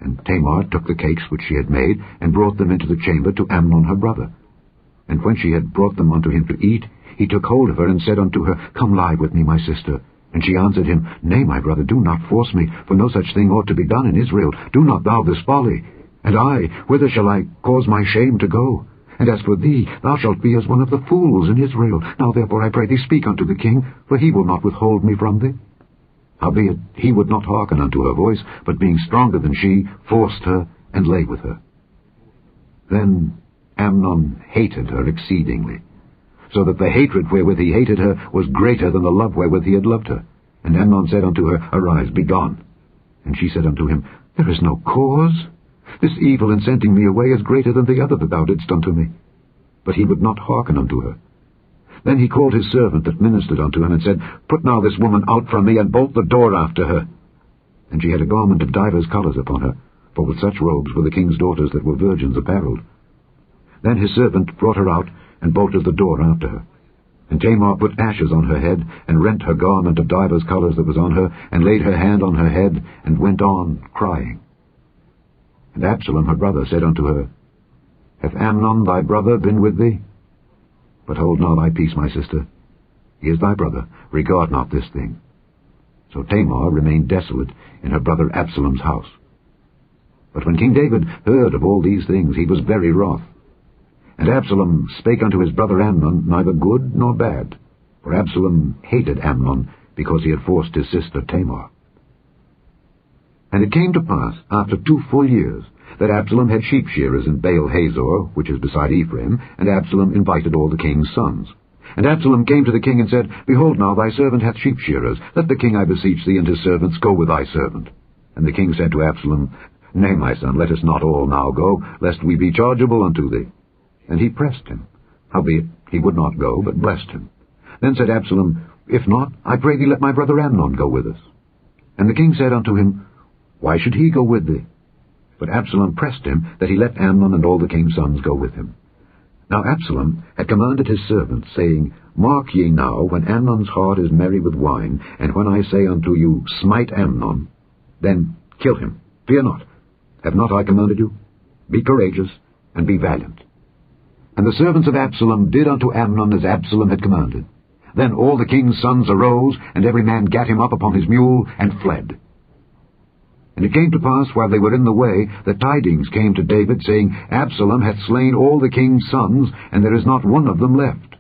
And Tamar took the cakes which she had made, and brought them into the chamber to Amnon her brother. And when she had brought them unto him to eat, he took hold of her, and said unto her, Come lie with me, my sister. And she answered him, Nay, my brother, do not force me, for no such thing ought to be done in Israel. Do not thou this folly. And I, whither shall I cause my shame to go? And as for thee, thou shalt be as one of the fools in Israel. Now therefore I pray thee, speak unto the king, for he will not withhold me from thee. Howbeit he would not hearken unto her voice, but being stronger than she, forced her, and lay with her. Then Amnon hated her exceedingly, so that the hatred wherewith he hated her was greater than the love wherewith he had loved her. And Amnon said unto her, Arise, be gone. And she said unto him, There is no cause. This evil in sending me away is greater than the other that thou didst unto me. But he would not hearken unto her. Then he called his servant that ministered unto him, and said, Put now this woman out from me, and bolt the door after her. And she had a garment of divers colours upon her, for with such robes were the king's daughters that were virgins apparelled. Then his servant brought her out, and bolted the door after her. And Tamar put ashes on her head, and rent her garment of divers colours that was on her, and laid her hand on her head, and went on crying. And Absalom her brother said unto her, Hath Amnon thy brother been with thee? But hold now thy peace, my sister. He is thy brother. Regard not this thing. So Tamar remained desolate in her brother Absalom's house. But when King David heard of all these things, he was very wroth. And Absalom spake unto his brother Amnon neither good nor bad, for Absalom hated Amnon, because he had forced his sister Tamar. And it came to pass, after 2 full years, that Absalom had sheep shearers in Baal-Hazor, which is beside Ephraim, and Absalom invited all the king's sons. And Absalom came to the king and said, Behold now, thy servant hath sheep shearers. Let the king, I beseech thee, and his servants go with thy servant. And the king said to Absalom, Nay, my son, let us not all now go, lest we be chargeable unto thee. And he pressed him. Howbeit he would not go, but blessed him. Then said Absalom, If not, I pray thee, let my brother Amnon go with us. And the king said unto him, Why should he go with thee? But Absalom pressed him, that he let Amnon and all the king's sons go with him. Now Absalom had commanded his servants, saying, Mark ye now, when Amnon's heart is merry with wine, and when I say unto you, Smite Amnon, then kill him. Fear not. Have not I commanded you? Be courageous, and be valiant. And the servants of Absalom did unto Amnon as Absalom had commanded. Then all the king's sons arose, and every man gat him up upon his mule, and fled. And it came to pass, while they were in the way, that tidings came to David, saying, Absalom hath slain all the king's sons, and there is not one of them left.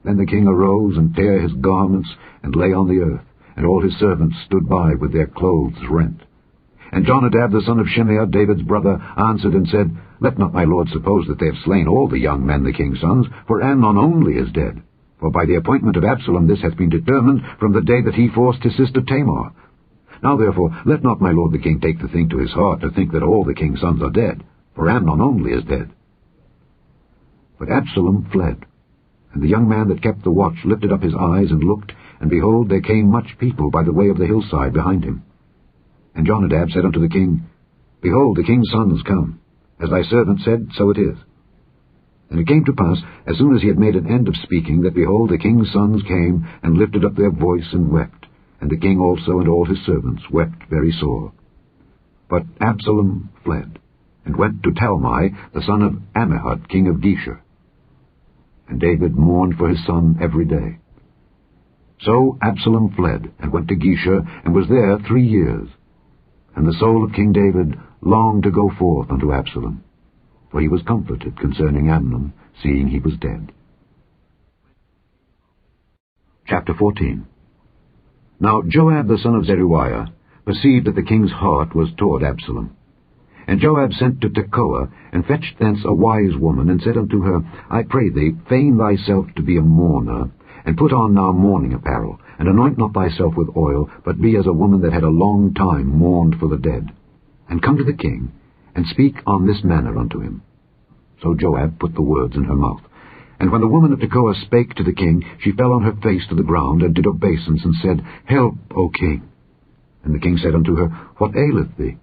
Then the king arose, and tare his garments, and lay on the earth, and all his servants stood by with their clothes rent. And Jonadab the son of Shimeah, David's brother, answered and said, Let not my lord suppose that they have slain all the young men the king's sons, for Amnon only is dead. For by the appointment of Absalom this hath been determined from the day that he forced his sister Tamar. Now therefore let not my lord the king take the thing to his heart, to think that all the king's sons are dead, for Amnon only is dead. But Absalom fled, and the young man that kept the watch lifted up his eyes and looked, and behold, there came much people by the way of the hillside behind him. And Jonadab said unto the king, Behold, the king's sons come. As thy servant said, so it is. And it came to pass, as soon as he had made an end of speaking, that, behold, the king's sons came, and lifted up their voice, and wept. And the king also and all his servants wept very sore. But Absalom fled, and went to Talmai, the son of Ammihud, king of Geshur. And David mourned for his son every day. So Absalom fled, and went to Geshur, and was there 3 years. And the soul of King David longed to go forth unto Absalom, for he was comforted concerning Amnon, seeing he was dead. Chapter 14. Now Joab the son of Zeruiah perceived that the king's heart was toward Absalom. And Joab sent to Tekoa, and fetched thence a wise woman, and said unto her, I pray thee, feign thyself to be a mourner, and put on now mourning apparel, and anoint not thyself with oil, but be as a woman that had a long time mourned for the dead. And come to the king, and speak on this manner unto him. So Joab put the words in her mouth. And when the woman of Tekoa spake to the king, she fell on her face to the ground, and did obeisance, and said, Help, O king. And the king said unto her, What aileth thee?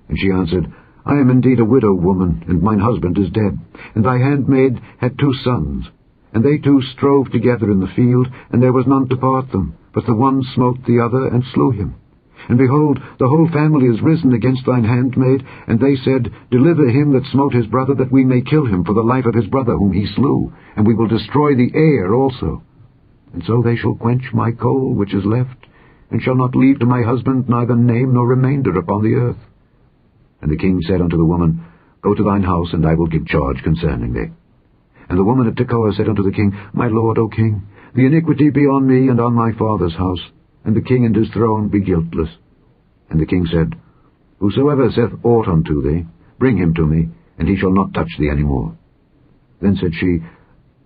And she answered, I am indeed a widow woman, and mine husband is dead. And thy handmaid had 2 sons. And they 2 strove together in the field, and there was none to part them. But the one smote the other, and slew him. And behold, the whole family is risen against thine handmaid, and they said, Deliver him that smote his brother, that we may kill him for the life of his brother whom he slew, and we will destroy the heir also. And so they shall quench my coal which is left, and shall not leave to my husband neither name nor remainder upon the earth. And the king said unto the woman, Go to thine house, and I will give charge concerning thee. And the woman of Tekoa said unto the king, My lord, O king, the iniquity be on me and on my father's house, and the king and his throne be guiltless. And the king said, Whosoever saith aught unto thee, bring him to me, and he shall not touch thee any more. Then said she,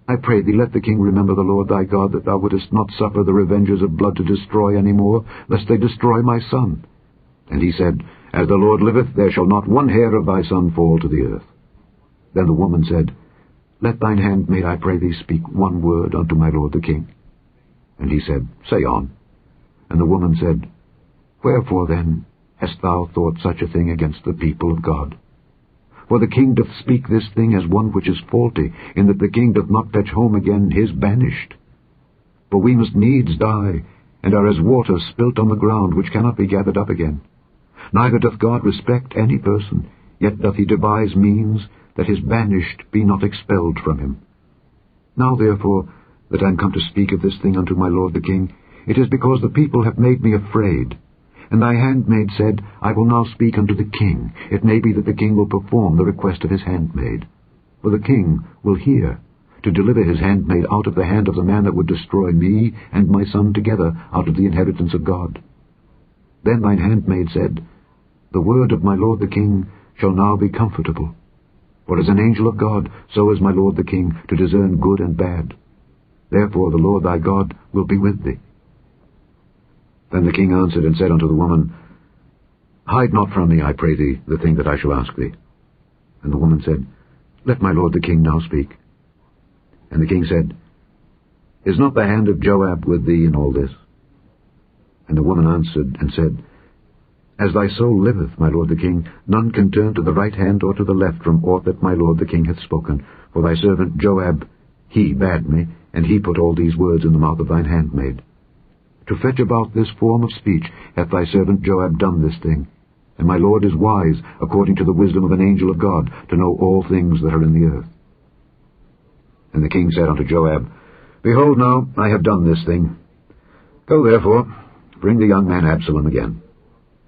I pray thee, let the king remember the Lord thy God, that thou wouldest not suffer the revengers of blood to destroy any more, lest they destroy my son. And he said, As the Lord liveth, there shall not one hair of thy son fall to the earth. Then the woman said, Let thine handmaid, I pray thee, speak one word unto my lord the king. And he said, Say on. And the woman said, Wherefore then hast thou thought such a thing against the people of God? For the king doth speak this thing as one which is faulty, in that the king doth not fetch home again his banished. For we must needs die, and are as water spilt on the ground, which cannot be gathered up again. Neither doth God respect any person, yet doth he devise means that his banished be not expelled from him. Now therefore, that I am come to speak of this thing unto my lord the king, it is because the people have made me afraid. And thy handmaid said, I will now speak unto the king. It may be that the king will perform the request of his handmaid. For the king will hear, to deliver his handmaid out of the hand of the man that would destroy me and my son together out of the inheritance of God. Then thine handmaid said, The word of my lord the king shall now be comfortable. For as an angel of God, so is my lord the king, to discern good and bad. Therefore the Lord thy God will be with thee. Then the king answered and said unto the woman, Hide not from me, I pray thee, the thing that I shall ask thee. And the woman said, Let my lord the king now speak. And the king said, Is not the hand of Joab with thee in all this? And the woman answered and said, As thy soul liveth, my lord the king, none can turn to the right hand or to the left from aught that my lord the king hath spoken. For thy servant Joab, he bade me, and he put all these words in the mouth of thine handmaid. To fetch about this form of speech hath thy servant Joab done this thing. And my lord is wise, according to the wisdom of an angel of God, to know all things that are in the earth. And the king said unto Joab, Behold now, I have done this thing. Go therefore, bring the young man Absalom again.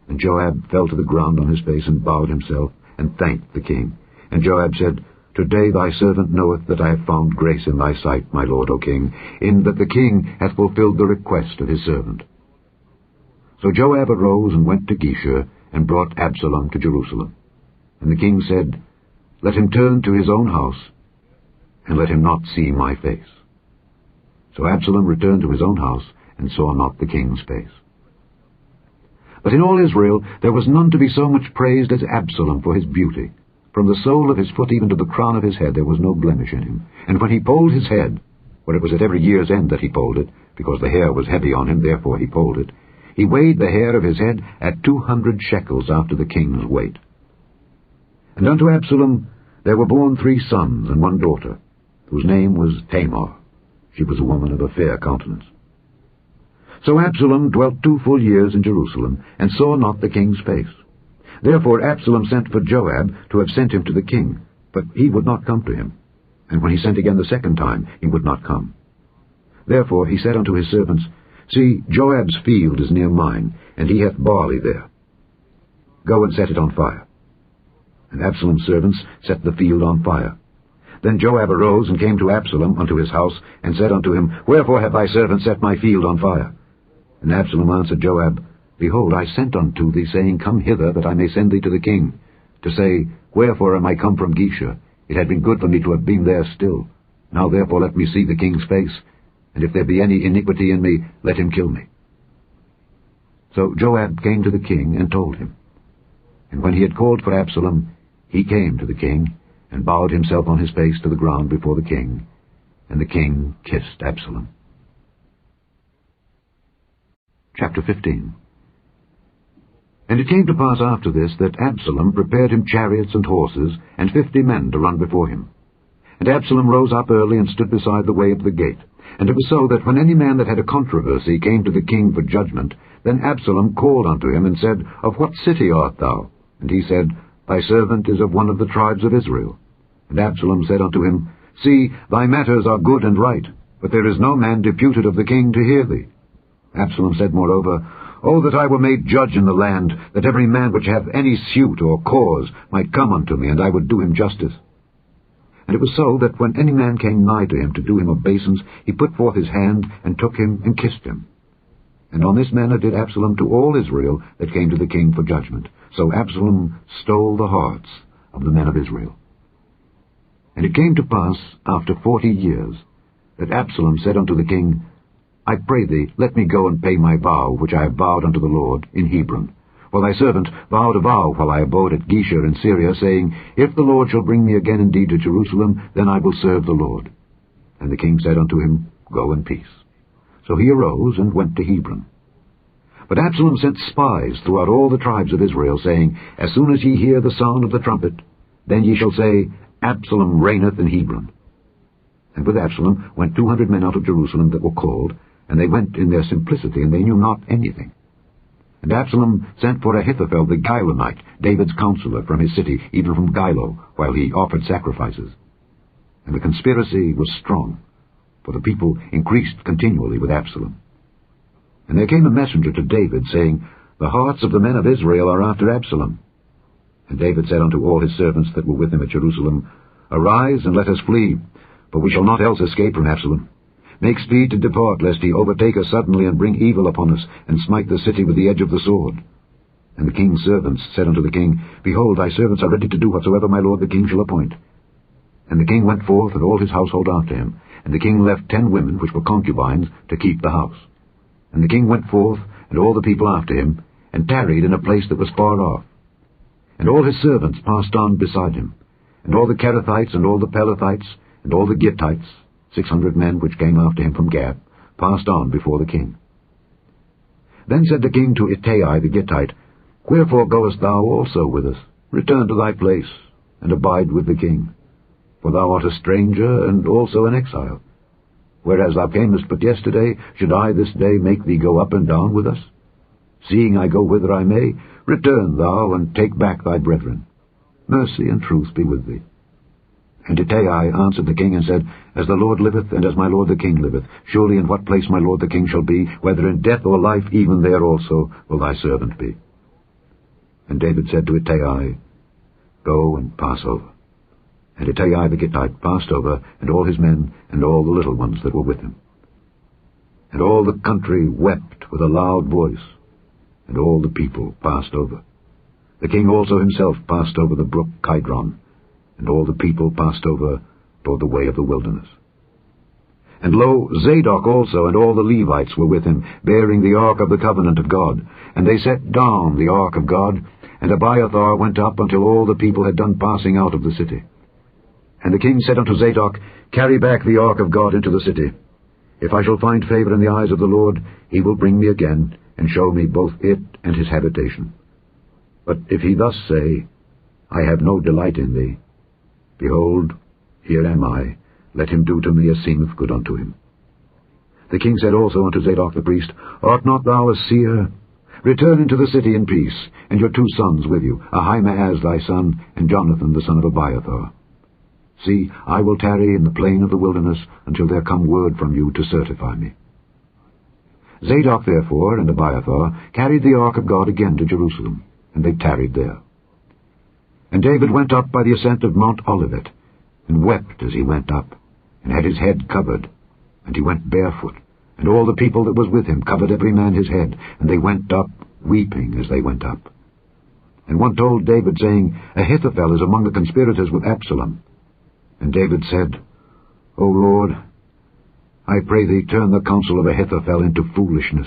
And Joab fell to the ground on his face, and bowed himself, and thanked the king. And Joab said, Today thy servant knoweth that I have found grace in thy sight, my lord, O king, in that the king hath fulfilled the request of his servant. So Joab arose and went to Geshur, and brought Absalom to Jerusalem. And the king said, Let him turn to his own house, and let him not see my face. So Absalom returned to his own house, and saw not the king's face. But in all Israel there was none to be so much praised as Absalom for his beauty. From the sole of his foot even to the crown of his head there was no blemish in him. And when he polled his head, for it was at every year's end that he polled it, because the hair was heavy on him, therefore he polled it, he weighed the hair of his head at 200 shekels after the king's weight. And unto Absalom there were born 3 sons and 1 daughter, whose name was Tamar. She was a woman of a fair countenance. So Absalom dwelt 2 full years in Jerusalem, and saw not the king's face. Therefore Absalom sent for Joab to have sent him to the king, but he would not come to him. And when he sent again the 2nd time, he would not come. Therefore he said unto his servants, See, Joab's field is near mine, and he hath barley there. Go and set it on fire. And Absalom's servants set the field on fire. Then Joab arose and came to Absalom unto his house, and said unto him, Wherefore have thy servant set my field on fire? And Absalom answered Joab, Behold, I sent unto thee, saying, Come hither, that I may send thee to the king, to say, Wherefore am I come from Geshur? It had been good for me to have been there still. Now therefore let me see the king's face, and if there be any iniquity in me, let him kill me. So Joab came to the king and told him. And when he had called for Absalom, he came to the king, and bowed himself on his face to the ground before the king, and the king kissed Absalom. Chapter 15. And it came to pass after this, that Absalom prepared him chariots and horses, and 50 men to run before him. And Absalom rose up early, and stood beside the way of the gate. And it was so, that when any man that had a controversy came to the king for judgment, then Absalom called unto him, and said, Of what city art thou? And he said, Thy servant is of one of the tribes of Israel. And Absalom said unto him, See, thy matters are good and right, but there is no man deputed of the king to hear thee. Absalom said moreover, O that I were made judge in the land, that every man which hath any suit or cause might come unto me, and I would do him justice. And it was so, that when any man came nigh to him to do him obeisance, he put forth his hand, and took him, and kissed him. And on this manner did Absalom to all Israel that came to the king for judgment. So Absalom stole the hearts of the men of Israel. And it came to pass, after 40 years, that Absalom said unto the king, I pray thee, let me go and pay my vow, which I have vowed unto the Lord, in Hebron. For thy servant vowed a vow while I abode at Geshur in Syria, saying, If the Lord shall bring me again indeed to Jerusalem, then I will serve the Lord. And the king said unto him, Go in peace. So he arose and went to Hebron. But Absalom sent spies throughout all the tribes of Israel, saying, As soon as ye hear the sound of the trumpet, then ye shall say, Absalom reigneth in Hebron. And with Absalom went 200 men out of Jerusalem that were called, and they went in their simplicity, and they knew not anything. And Absalom sent for Ahithophel the Gilonite, David's counselor, from his city, even from Gilo, while he offered sacrifices. And the conspiracy was strong, for the people increased continually with Absalom. And there came a messenger to David, saying, The hearts of the men of Israel are after Absalom. And David said unto all his servants that were with him at Jerusalem, Arise, and let us flee, for we shall not else escape from Absalom. Make speed to depart, lest he overtake us suddenly, and bring evil upon us, and smite the city with the edge of the sword. And the king's servants said unto the king, Behold, thy servants are ready to do whatsoever my lord the king shall appoint. And the king went forth, and all his household after him. And the king left 10 women, which were concubines, to keep the house. And the king went forth, and all the people after him, and tarried in a place that was far off. And all his servants passed on beside him, and all the Kerethites, and all the Pelethites, and all the Gittites, 600 men which came after him from Gath, passed on before the king. Then said the king to Ittai the Gittite, Wherefore goest thou also with us? Return to thy place, and abide with the king. For thou art a stranger, and also an exile. Whereas thou camest but yesterday, should I this day make thee go up and down with us? Seeing I go whither I may, return thou, and take back thy brethren. Mercy and truth be with thee. And Ittai answered the king, and said, As the Lord liveth, and as my lord the king liveth, surely in what place my lord the king shall be, whether in death or life, even there also will thy servant be. And David said to Ittai, Go and pass over. And Ittai the Gittite passed over, and all his men, and all the little ones that were with him. And all the country wept with a loud voice, and all the people passed over. The king also himself passed over the brook Kidron, and all the people passed over toward the way of the wilderness. And lo, Zadok also and all the Levites were with him, bearing the ark of the covenant of God. And they set down the ark of God, and Abiathar went up until all the people had done passing out of the city. And the king said unto Zadok, Carry back the ark of God into the city. If I shall find favor in the eyes of the Lord, he will bring me again, and show me both it and his habitation. But if he thus say, I have no delight in thee, behold, here am I, let him do to me as seemeth good unto him. The king said also unto Zadok the priest, Art not thou a seer? Return into the city in peace, and your 2 sons with you, Ahimaaz thy son, and Jonathan the son of Abiathar. See, I will tarry in the plain of the wilderness until there come word from you to certify me. Zadok therefore and Abiathar carried the ark of God again to Jerusalem, and they tarried there. And David went up by the ascent of Mount Olivet, and wept as he went up, and had his head covered, and he went barefoot, and all the people that was with him covered every man his head, and they went up, weeping as they went up. And one told David, saying, Ahithophel is among the conspirators with Absalom. And David said, O Lord, I pray thee, turn the counsel of Ahithophel into foolishness.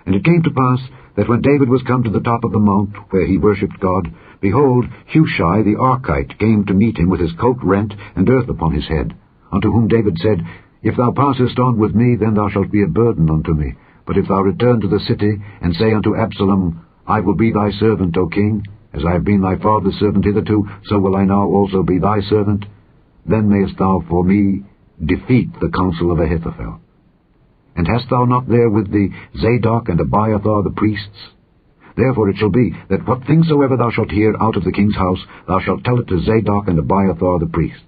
And it came to pass that when David was come to the top of the mount, where he worshipped God, behold, Hushai the Archite came to meet him with his coat rent and earth upon his head, unto whom David said, If thou passest on with me, then thou shalt be a burden unto me. But if thou return to the city, and say unto Absalom, I will be thy servant, O king, as I have been thy father's servant hitherto, so will I now also be thy servant, then mayest thou for me defeat the counsel of Ahithophel. And hast thou not there with thee Zadok and Abiathar the priests? Therefore it shall be, that what thing soever thou shalt hear out of the king's house, thou shalt tell it to Zadok and Abiathar the priests.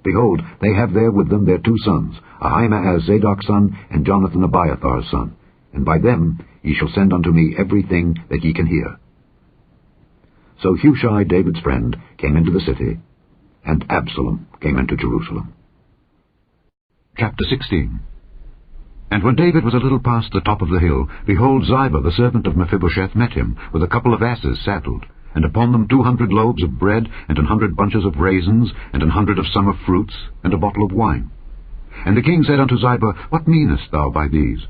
Behold, they have there with them their 2 sons, Ahimaaz Zadok's son, and Jonathan Abiathar's son, and by them ye shall send unto me everything that ye can hear. So Hushai, David's friend, came into the city, and Absalom came into Jerusalem. Chapter 16. And when David was a little past the top of the hill, behold, Ziba the servant of Mephibosheth met him, with a couple of asses saddled, and upon them 200 loaves of bread, and 100 bunches of raisins, and 100 of summer fruits, and a bottle of wine. And the king said unto Ziba, What meanest thou by these?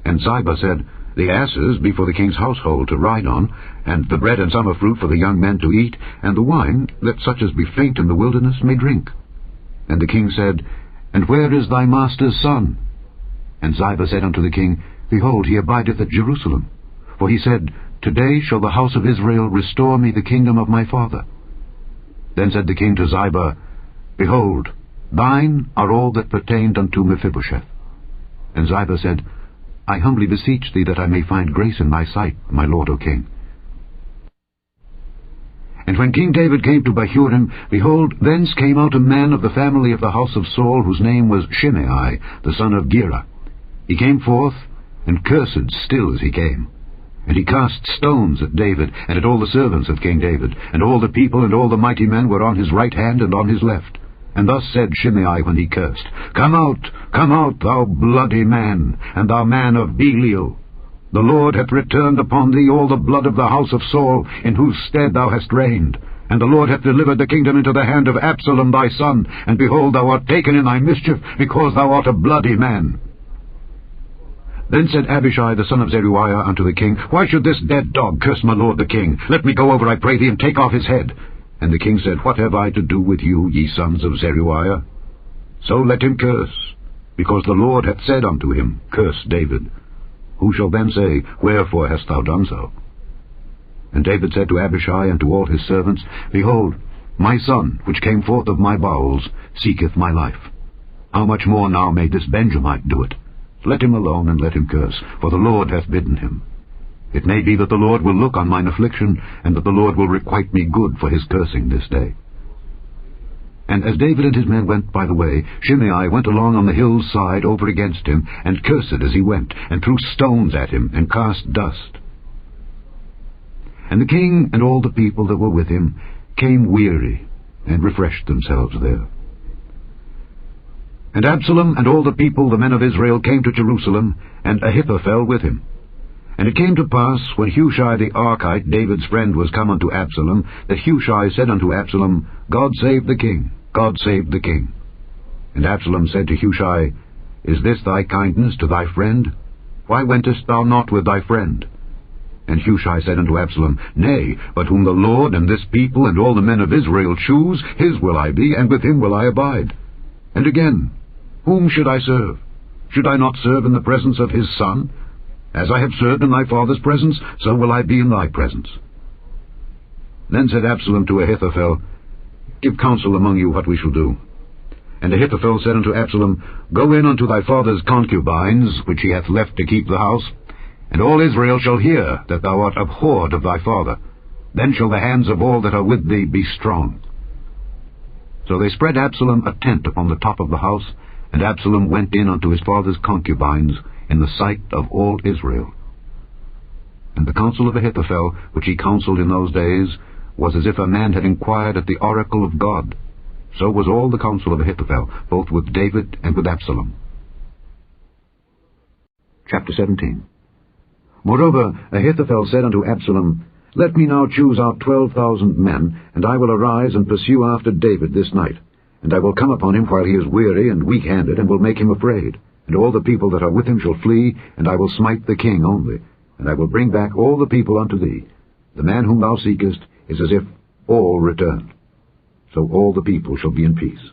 And Ziba said, The asses be for the king's household to ride on, and the bread and summer fruit for the young men to eat, and the wine, that such as be faint in the wilderness may drink. And the king said, And where is thy master's son? And Ziba said unto the king, Behold, he abideth at Jerusalem. For he said, Today shall the house of Israel restore me the kingdom of my father. Then said the king to Ziba, Behold, thine are all that pertained unto Mephibosheth. And Ziba said, I humbly beseech thee that I may find grace in thy sight, my lord, O king. And when King David came to Bahurim, behold, thence came out a man of the family of the house of Saul, whose name was Shimei, the son of Gera. He came forth, and cursed still as he came. And he cast stones at David, and at all the servants of King David, and all the people and all the mighty men were on his right hand and on his left. And thus said Shimei when he cursed, Come out, thou bloody man, and thou man of Belial. The Lord hath returned upon thee all the blood of the house of Saul, in whose stead thou hast reigned. And the Lord hath delivered the kingdom into the hand of Absalom thy son, and behold, thou art taken in thy mischief, because thou art a bloody man. Then said Abishai the son of Zeruiah unto the king, Why should this dead dog curse my lord the king? Let me go over, I pray thee, and take off his head. And the king said, What have I to do with you, ye sons of Zeruiah? So let him curse, because the Lord hath said unto him, Curse David. Who shall then say, Wherefore hast thou done so? And David said to Abishai and to all his servants, Behold, my son, which came forth of my bowels, seeketh my life. How much more now may this Benjamite do it? Let him alone, and let him curse, for the Lord hath bidden him. It may be that the Lord will look on mine affliction, and that the Lord will requite me good for his cursing this day. And as David and his men went by the way, Shimei went along on the hill's side over against him, and cursed as he went, and threw stones at him, and cast dust. And the king and all the people that were with him came weary, and refreshed themselves there. And Absalom and all the people, the men of Israel, came to Jerusalem, and Ahithophel with him. And it came to pass, when Hushai the Archite, David's friend, was come unto Absalom, that Hushai said unto Absalom, God save the king, God save the king. And Absalom said to Hushai, Is this thy kindness to thy friend? Why wentest thou not with thy friend? And Hushai said unto Absalom, Nay, but whom the Lord and this people and all the men of Israel choose, his will I be, and with him will I abide. And again, Whom should I serve? Should I not serve in the presence of his son? As I have served in thy father's presence, so will I be in thy presence. Then said Absalom to Ahithophel, Give counsel among you what we shall do. And Ahithophel said unto Absalom, Go in unto thy father's concubines, which he hath left to keep the house, and all Israel shall hear that thou art abhorred of thy father. Then shall the hands of all that are with thee be strong. So they spread Absalom a tent upon the top of the house, and Absalom went in unto his father's concubines in the sight of all Israel. And the counsel of Ahithophel, which he counselled in those days, was as if a man had inquired at the oracle of God. So was all the counsel of Ahithophel, both with David and with Absalom. Chapter 17. Moreover, Ahithophel said unto Absalom, Let me now choose out 12,000 men, and I will arise and pursue after David this night. And I will come upon him while he is weary and weak-handed, and will make him afraid. And all the people that are with him shall flee, and I will smite the king only. And I will bring back all the people unto thee. The man whom thou seekest is as if all returned. So all the people shall be in peace.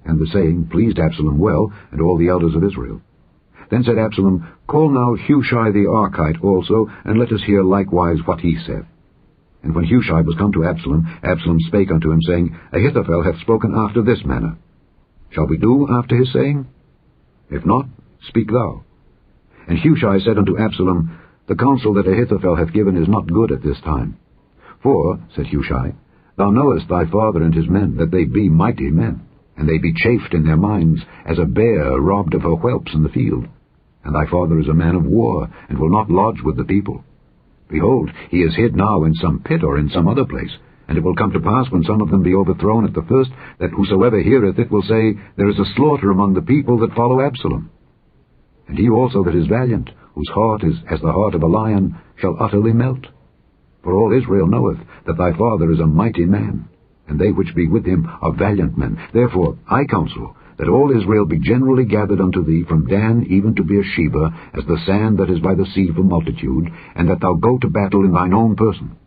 And the saying pleased Absalom well, and all the elders of Israel. Then said Absalom, Call now Hushai the Archite also, and let us hear likewise what he said. And when Hushai was come to Absalom, Absalom spake unto him, saying, Ahithophel hath spoken after this manner. Shall we do after his saying? If not, speak thou. And Hushai said unto Absalom, The counsel that Ahithophel hath given is not good at this time. For, said Hushai, Thou knowest thy father and his men, that they be mighty men, and they be chafed in their minds, as a bear robbed of her whelps in the field. And thy father is a man of war, and will not lodge with the people. Behold, he is hid now in some pit or in some other place, and it will come to pass, when some of them be overthrown at the first, that whosoever heareth it will say, There is a slaughter among the people that follow Absalom. And he also that is valiant, whose heart is as the heart of a lion, shall utterly melt. For all Israel knoweth that thy father is a mighty man, and they which be with him are valiant men. Therefore I counsel that all Israel be generally gathered unto thee, from Dan even to Beersheba, as the sand that is by the sea for multitude, and that thou go to battle in thine own person.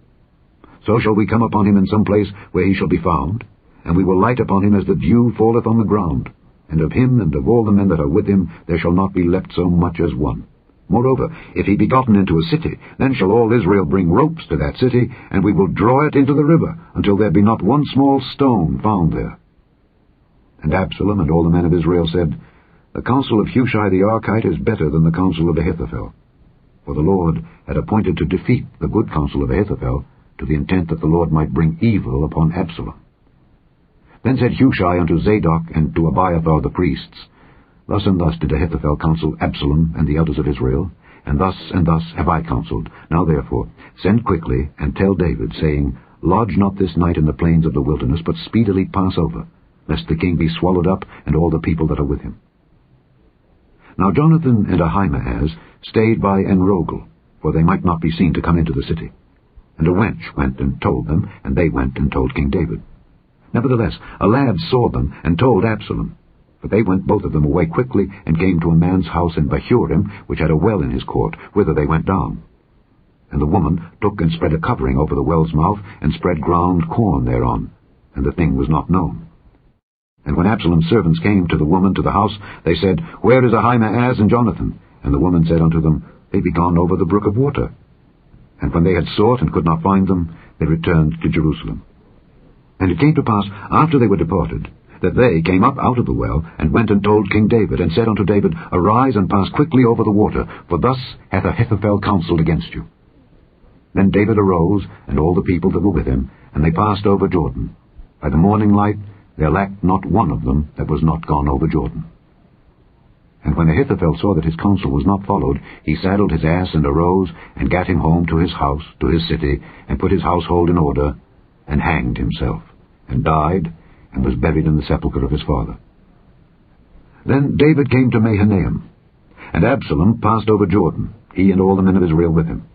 So shall we come upon him in some place where he shall be found, and we will light upon him as the dew falleth on the ground, and of him and of all the men that are with him there shall not be left so much as one. Moreover, if he be gotten into a city, then shall all Israel bring ropes to that city, and we will draw it into the river, until there be not one small stone found there. And Absalom and all the men of Israel said, The counsel of Hushai the Archite is better than the counsel of Ahithophel. For the Lord had appointed to defeat the good counsel of Ahithophel, to the intent that the Lord might bring evil upon Absalom. Then said Hushai unto Zadok and to Abiathar the priests, Thus and thus did Ahithophel counsel Absalom and the elders of Israel, and thus have I counselled. Now therefore send quickly, and tell David, saying, Lodge not this night in the plains of the wilderness, but speedily pass over, lest the king be swallowed up, and all the people that are with him. Now Jonathan and Ahimaaz stayed by Enrogel, for they might not be seen to come into the city. And a wench went and told them, and they went and told King David. Nevertheless a lad saw them, and told Absalom. But they went both of them away quickly, and came to a man's house in Bahurim, which had a well in his court, whither they went down. And the woman took and spread a covering over the well's mouth, and spread ground corn thereon, and the thing was not known. And when Absalom's servants came to the woman to the house, they said, Where is Ahimaaz and Jonathan? And the woman said unto them, They be gone over the brook of water. And when they had sought and could not find them, they returned to Jerusalem. And it came to pass, after they were departed, that they came up out of the well, and went and told King David, and said unto David, Arise and pass quickly over the water, for thus hath Ahithophel counselled against you. Then David arose, and all the people that were with him, and they passed over Jordan. By the morning light there lacked not one of them that was not gone over Jordan. And when Ahithophel saw that his counsel was not followed, he saddled his ass and arose, and gat him home to his house, to his city, and put his household in order, and hanged himself, and died, and was buried in the sepulchre of his father. Then David came to Mahanaim, and Absalom passed over Jordan, he and all the men of Israel with him.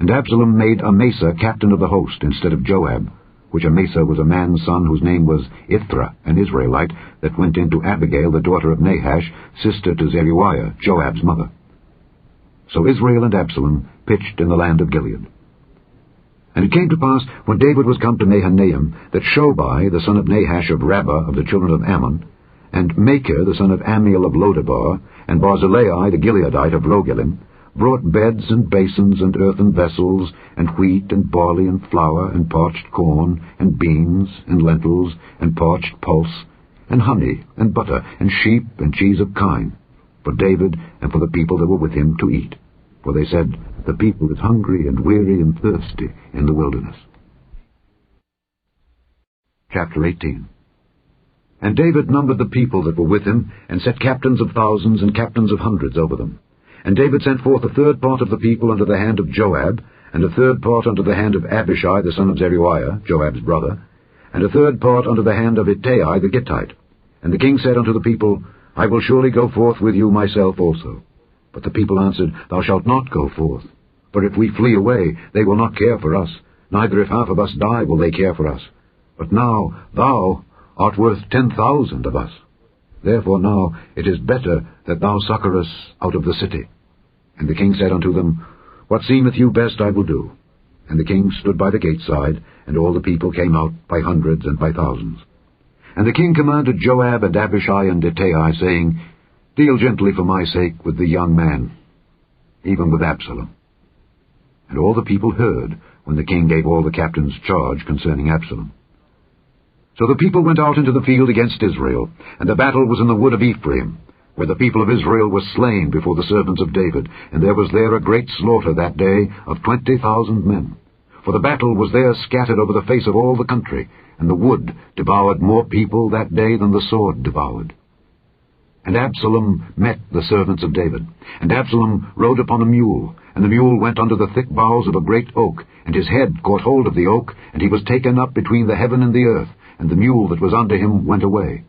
And Absalom made Amasa captain of the host instead of Joab, which Amasa was a man's son whose name was Ithra, an Israelite, that went in to Abigail, the daughter of Nahash, sister to Zeruiah, Joab's mother. So Israel and Absalom pitched in the land of Gilead. And it came to pass, when David was come to Mahanaim, that Shobai, the son of Nahash of Rabbah of the children of Ammon, And Machir the son of Ammiel of Lodebar, and Barzillai the Gileadite of Rogelim, brought beds and basins and earthen vessels, and wheat and barley and flour and parched corn, and beans and lentils and parched pulse, and honey and butter, and sheep and cheese of kine, for David and for the people that were with him to eat. For they said, The people is hungry and weary and thirsty in the wilderness. Chapter 18. And David numbered the people that were with him, and set captains of thousands and captains of hundreds over them. And David sent forth a third part of the people unto the hand of Joab, and a third part unto the hand of Abishai the son of Zeruiah, Joab's brother, and a third part unto the hand of Ittai the Gittite. And the king said unto the people, I will surely go forth with you myself also. But the people answered, Thou shalt not go forth. For if we flee away, they will not care for us, neither if half of us die will they care for us. But now thou art worth 10,000 of us. Therefore now it is better that thou succour us out of the city. And the king said unto them, What seemeth you best I will do. And the king stood by the gate side, and all the people came out by hundreds and by thousands. And the king commanded Joab and Abishai and Ittai, saying, Deal gently for my sake with the young man, even with Absalom. And all the people heard when the king gave all the captains charge concerning Absalom. So the people went out into the field against Israel, and the battle was in the wood of Ephraim, where the people of Israel were slain before the servants of David, and there was there a great slaughter that day of 20,000 men. For the battle was there scattered over the face of all the country, and the wood devoured more people that day than the sword devoured. And Absalom met the servants of David. And Absalom rode upon a mule, and the mule went under the thick boughs of a great oak, and his head caught hold of the oak, and he was taken up between the heaven and the earth, and the mule that was under him went away.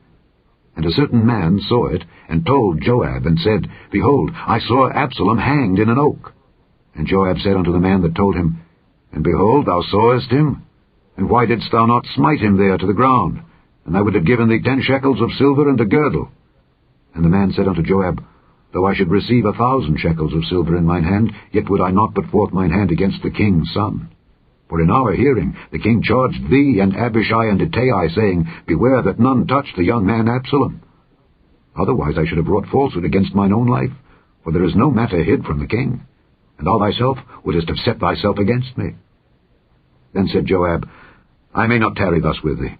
And a certain man saw it, and told Joab, and said, Behold, I saw Absalom hanged in an oak. And Joab said unto the man that told him, And behold, thou sawest him? And why didst thou not smite him there to the ground? And I would have given thee 10 shekels of silver and a girdle. And the man said unto Joab, Though I should receive 1,000 shekels of silver in mine hand, yet would I not put forth mine hand against the king's son. For in our hearing the king charged thee and Abishai and Ittai, saying, Beware that none touch the young man Absalom. Otherwise I should have brought falsehood against mine own life, for there is no matter hid from the king, and thou thyself wouldest have set thyself against me. Then said Joab, I may not tarry thus with thee.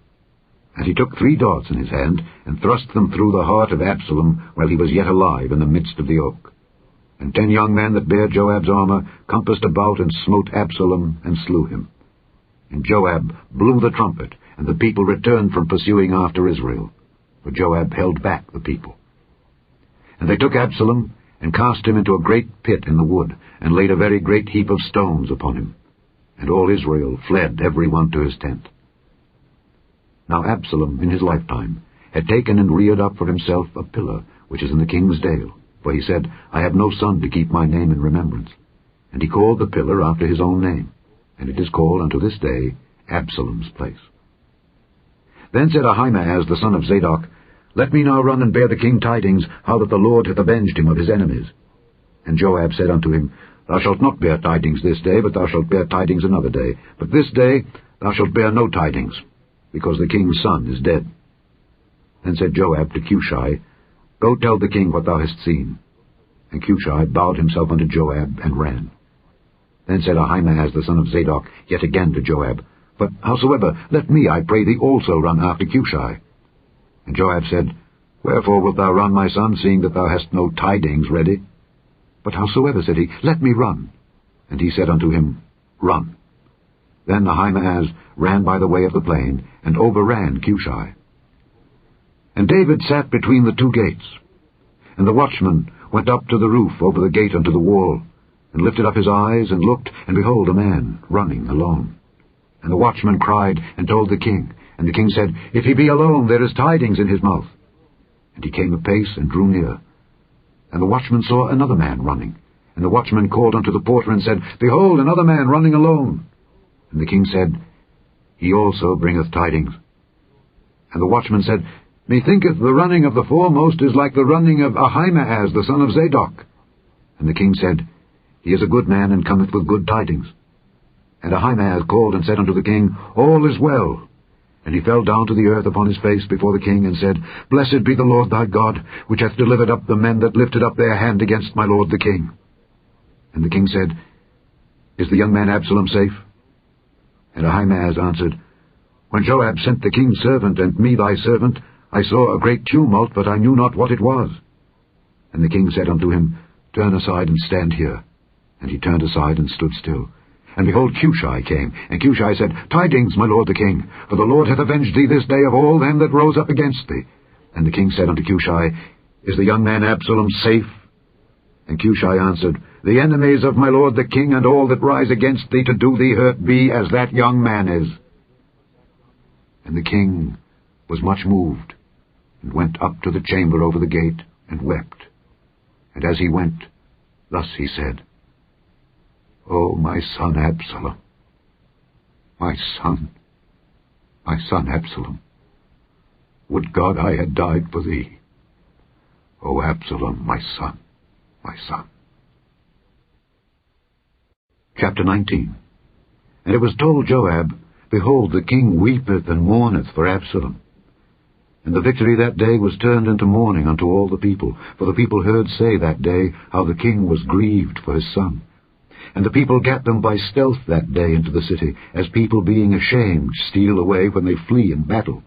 And he took 3 darts in his hand, and thrust them through the heart of Absalom while he was yet alive in the midst of the oak. And 10 young men that bare Joab's armor compassed about and smote Absalom and slew him. And Joab blew the trumpet, and the people returned from pursuing after Israel, for Joab held back the people. And they took Absalom, and cast him into a great pit in the wood, and laid a very great heap of stones upon him. And all Israel fled every one to his tent. Now Absalom in his lifetime had taken and reared up for himself a pillar, which is in the king's dale, for he said, I have no son to keep my name in remembrance. And he called the pillar after his own name, and it is called unto this day Absalom's place. Then said Ahimaaz the son of Zadok, Let me now run and bear the king tidings, how that the Lord hath avenged him of his enemies. And Joab said unto him, Thou shalt not bear tidings this day, but thou shalt bear tidings another day. But this day thou shalt bear no tidings, because the king's son is dead. Then said Joab to Cushai, Go tell the king what thou hast seen. And Cushai bowed himself unto Joab, and ran. Then said Ahimaaz the son of Zadok yet again to Joab, But howsoever, let me, I pray thee, also run after Cushai. And Joab said, Wherefore wilt thou run, my son, seeing that thou hast no tidings ready? But howsoever, said he, let me run. And he said unto him, Run. Then Ahimaaz ran by the way of the plain, and overran Cushai. And David sat between the 2 gates. And the watchman went up to the roof over the gate unto the wall, and lifted up his eyes, and looked, and behold, a man running alone. And the watchman cried, and told the king. And the king said, If he be alone, there is tidings in his mouth. And he came apace, and drew near. And the watchman saw another man running. And the watchman called unto the porter, and said, Behold, another man running alone. And the king said, He also bringeth tidings. And the watchman said, Methinketh the running of the foremost is like the running of Ahimaaz the son of Zadok. And the king said, He is a good man, and cometh with good tidings. And Ahimaaz called and said unto the king, All is well. And he fell down to the earth upon his face before the king, and said, Blessed be the Lord thy God, which hath delivered up the men that lifted up their hand against my lord the king. And the king said, Is the young man Absalom safe? And Ahimaaz answered, When Joab sent the king's servant and me thy servant, I saw a great tumult, but I knew not what it was. And the king said unto him, Turn aside and stand here. And he turned aside and stood still. And behold, Cushai came, and Cushai said, Tidings, my lord the king, for the Lord hath avenged thee this day of all them that rose up against thee. And the king said unto Cushai, Is the young man Absalom safe? And Cushai answered, The enemies of my lord the king and all that rise against thee to do thee hurt be as that young man is. And the king was much moved, and went up to the chamber over the gate, and wept. And as he went, thus he said, O my son Absalom, my son Absalom, would God I had died for thee. O Absalom, my son, my son. Chapter 19. And it was told Joab, Behold, the king weepeth and mourneth for Absalom. And the victory that day was turned into mourning unto all the people, for the people heard say that day how the king was grieved for his son. And the people gat them by stealth that day into the city, as people being ashamed steal away when they flee in battle.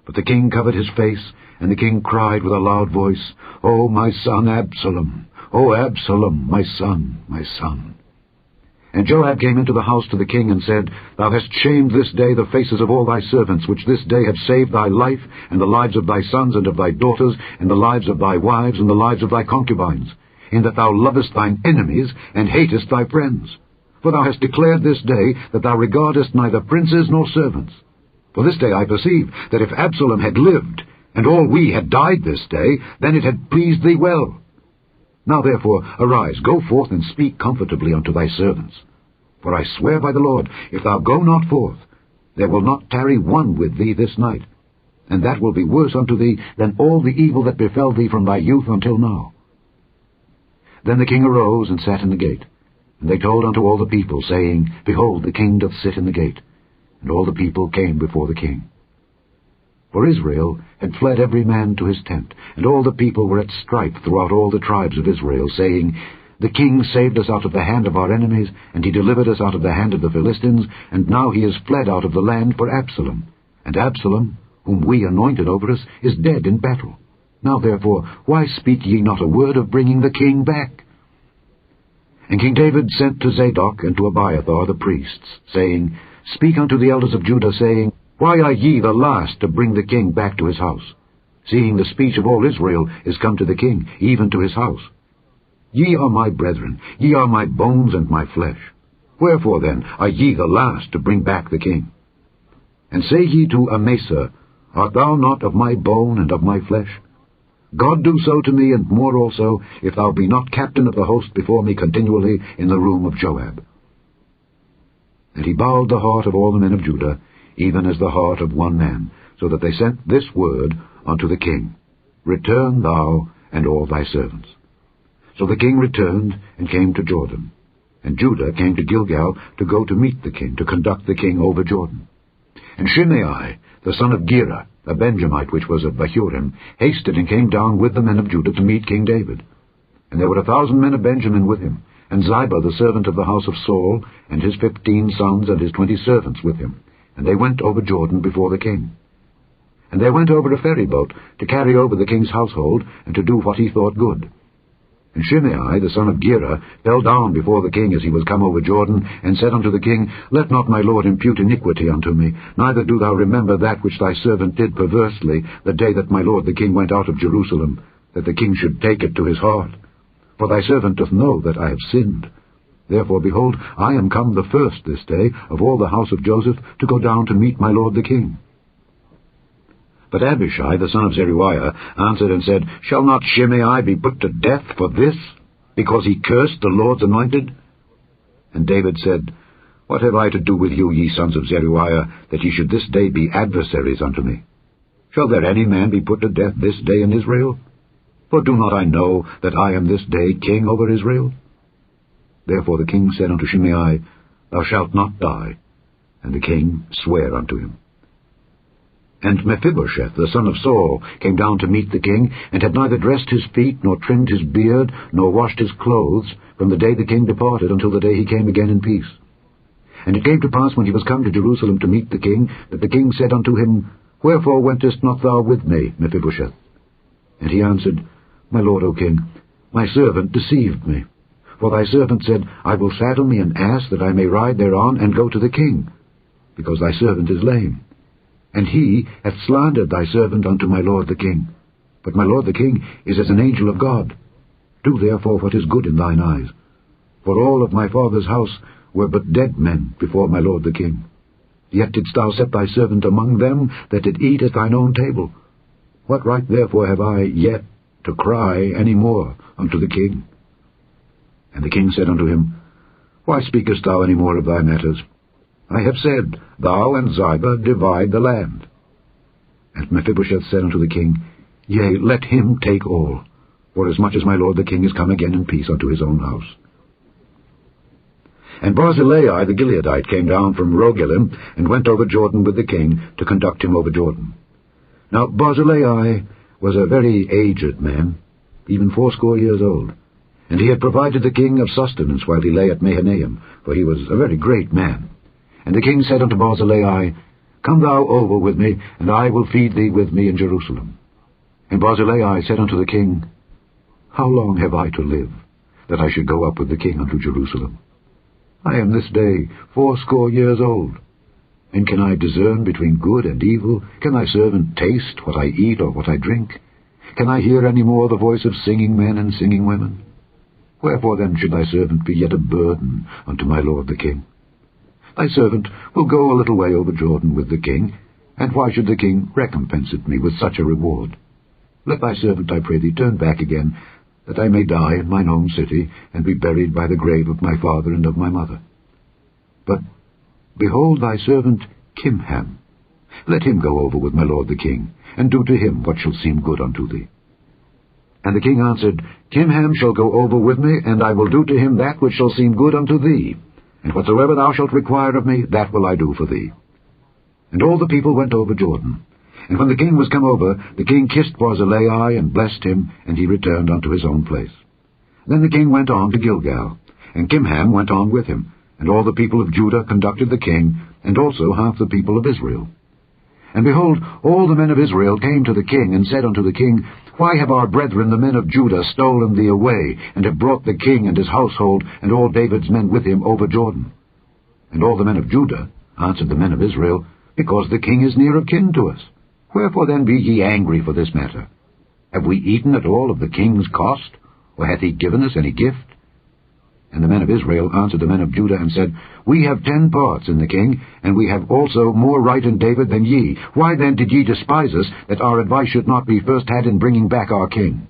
But the king covered his face, and the king cried with a loud voice, O my son Absalom, O Absalom, my son, my son. And Joab came into the house to the king, and said, Thou hast shamed this day the faces of all thy servants, which this day have saved thy life, and the lives of thy sons and of thy daughters, and the lives of thy wives, and the lives of thy concubines, in that thou lovest thine enemies, and hatest thy friends. For thou hast declared this day that thou regardest neither princes nor servants. For this day I perceive that if Absalom had lived, and all we had died this day, then it had pleased thee well. Now therefore arise, go forth, and speak comfortably unto thy servants. For I swear by the Lord, if thou go not forth, there will not tarry one with thee this night, and that will be worse unto thee than all the evil that befell thee from thy youth until now. Then the king arose and sat in the gate. And they told unto all the people, saying, Behold, the king doth sit in the gate. And all the people came before the king. For Israel had fled every man to his tent, and all the people were at strife throughout all the tribes of Israel, saying, The king saved us out of the hand of our enemies, and he delivered us out of the hand of the Philistines, and now he is fled out of the land for Absalom. And Absalom, whom we anointed over us, is dead in battle. Now therefore, why speak ye not a word of bringing the king back? And King David sent to Zadok and to Abiathar the priests, saying, Speak unto the elders of Judah, saying, Why are ye the last to bring the king back to his house, seeing the speech of all Israel is come to the king, even to his house? Ye are my brethren, ye are my bones and my flesh. Wherefore then are ye the last to bring back the king? And say ye to Amasa, Art thou not of my bone and of my flesh? God do so to me, and more also, if thou be not captain of the host before me continually in the room of Joab. And he bowed the heart of all the men of Judah, even as the heart of one man, so that they sent this word unto the king, Return thou and all thy servants. So the king returned and came to Jordan. And Judah came to Gilgal to go to meet the king, to conduct the king over Jordan. And Shimei, the son of Gera, a Benjamite which was of Bahurim, hasted and came down with the men of Judah to meet King David. And there were 1,000 men of Benjamin with him, and Ziba the servant of the house of Saul, and his 15 sons and his 20 servants with him. And they went over Jordan before the king. And they went over a ferry boat to carry over the king's household, and to do what he thought good. And Shimei, the son of Gera, fell down before the king as he was come over Jordan, and said unto the king, Let not my lord impute iniquity unto me, neither do thou remember that which thy servant did perversely the day that my lord the king went out of Jerusalem, that the king should take it to his heart. For thy servant doth know that I have sinned. Therefore, behold, I am come the first this day of all the house of Joseph to go down to meet my lord the king. But Abishai, the son of Zeruiah, answered and said, Shall not Shimei be put to death for this, because he cursed the Lord's anointed? And David said, What have I to do with you, ye sons of Zeruiah, that ye should this day be adversaries unto me? Shall there any man be put to death this day in Israel? For do not I know that I am this day king over Israel? Therefore the king said unto Shimei, Thou shalt not die. And the king sware unto him. And Mephibosheth, the son of Saul, came down to meet the king, and had neither dressed his feet, nor trimmed his beard, nor washed his clothes, from the day the king departed until the day he came again in peace. And it came to pass, when he was come to Jerusalem to meet the king, that the king said unto him, Wherefore wentest not thou with me, Mephibosheth? And he answered, My lord, O king, my servant deceived me. For thy servant said, I will saddle me an ass, that I may ride thereon, and go to the king, because thy servant is lame. And he hath slandered thy servant unto my lord the king. But my lord the king is as an angel of God. Do therefore what is good in thine eyes. For all of my father's house were but dead men before my lord the king. Yet didst thou set thy servant among them that did eat at thine own table. What right therefore have I yet to cry any more unto the king? And the king said unto him, Why speakest thou any more of thy matters? I have said, Thou and Ziba divide the land. And Mephibosheth said unto the king, Yea, let him take all, forasmuch as my lord the king is come again in peace unto his own house. And Barzillai the Gileadite came down from Rogelim, and went over Jordan with the king, to conduct him over Jordan. Now Barzillai was a very aged man, even 80 years old, and he had provided the king of sustenance while he lay at Mahanaim, for he was a very great man. And the king said unto Barzillai, Come thou over with me, and I will feed thee with me in Jerusalem. And Barzillai said unto the king, How long have I to live, that I should go up with the king unto Jerusalem? I am this day 80 years old. And can I discern between good and evil? Can thy servant taste what I eat or what I drink? Can I hear any more the voice of singing men and singing women? Wherefore then should thy servant be yet a burden unto my lord the king? Thy servant will go a little way over Jordan with the king, and why should the king recompense me with such a reward? Let thy servant, I pray thee, turn back again, that I may die in mine own city, and be buried by the grave of my father and of my mother. But behold thy servant Kimham. Let him go over with my lord the king, and do to him what shall seem good unto thee. And the king answered, Kimham shall go over with me, and I will do to him that which shall seem good unto thee. And whatsoever thou shalt require of me, that will I do for thee. And all the people went over Jordan. And when the king was come over, the king kissed Barzillai, and blessed him, and he returned unto his own place. Then the king went on to Gilgal, and Kimham went on with him, and all the people of Judah conducted the king, and also half the people of Israel. And behold, all the men of Israel came to the king, and said unto the king, Why have our brethren the men of Judah stolen thee away, and have brought the king and his household, and all David's men with him over Jordan? And all the men of Judah answered the men of Israel, Because the king is near of kin to us. Wherefore then be ye angry for this matter? Have we eaten at all of the king's cost, or hath he given us any gift? And the men of Israel answered the men of Judah, and said, We have 10 parts in the king, and we have also more right in David than ye. Why then did ye despise us, that our advice should not be first had in bringing back our king?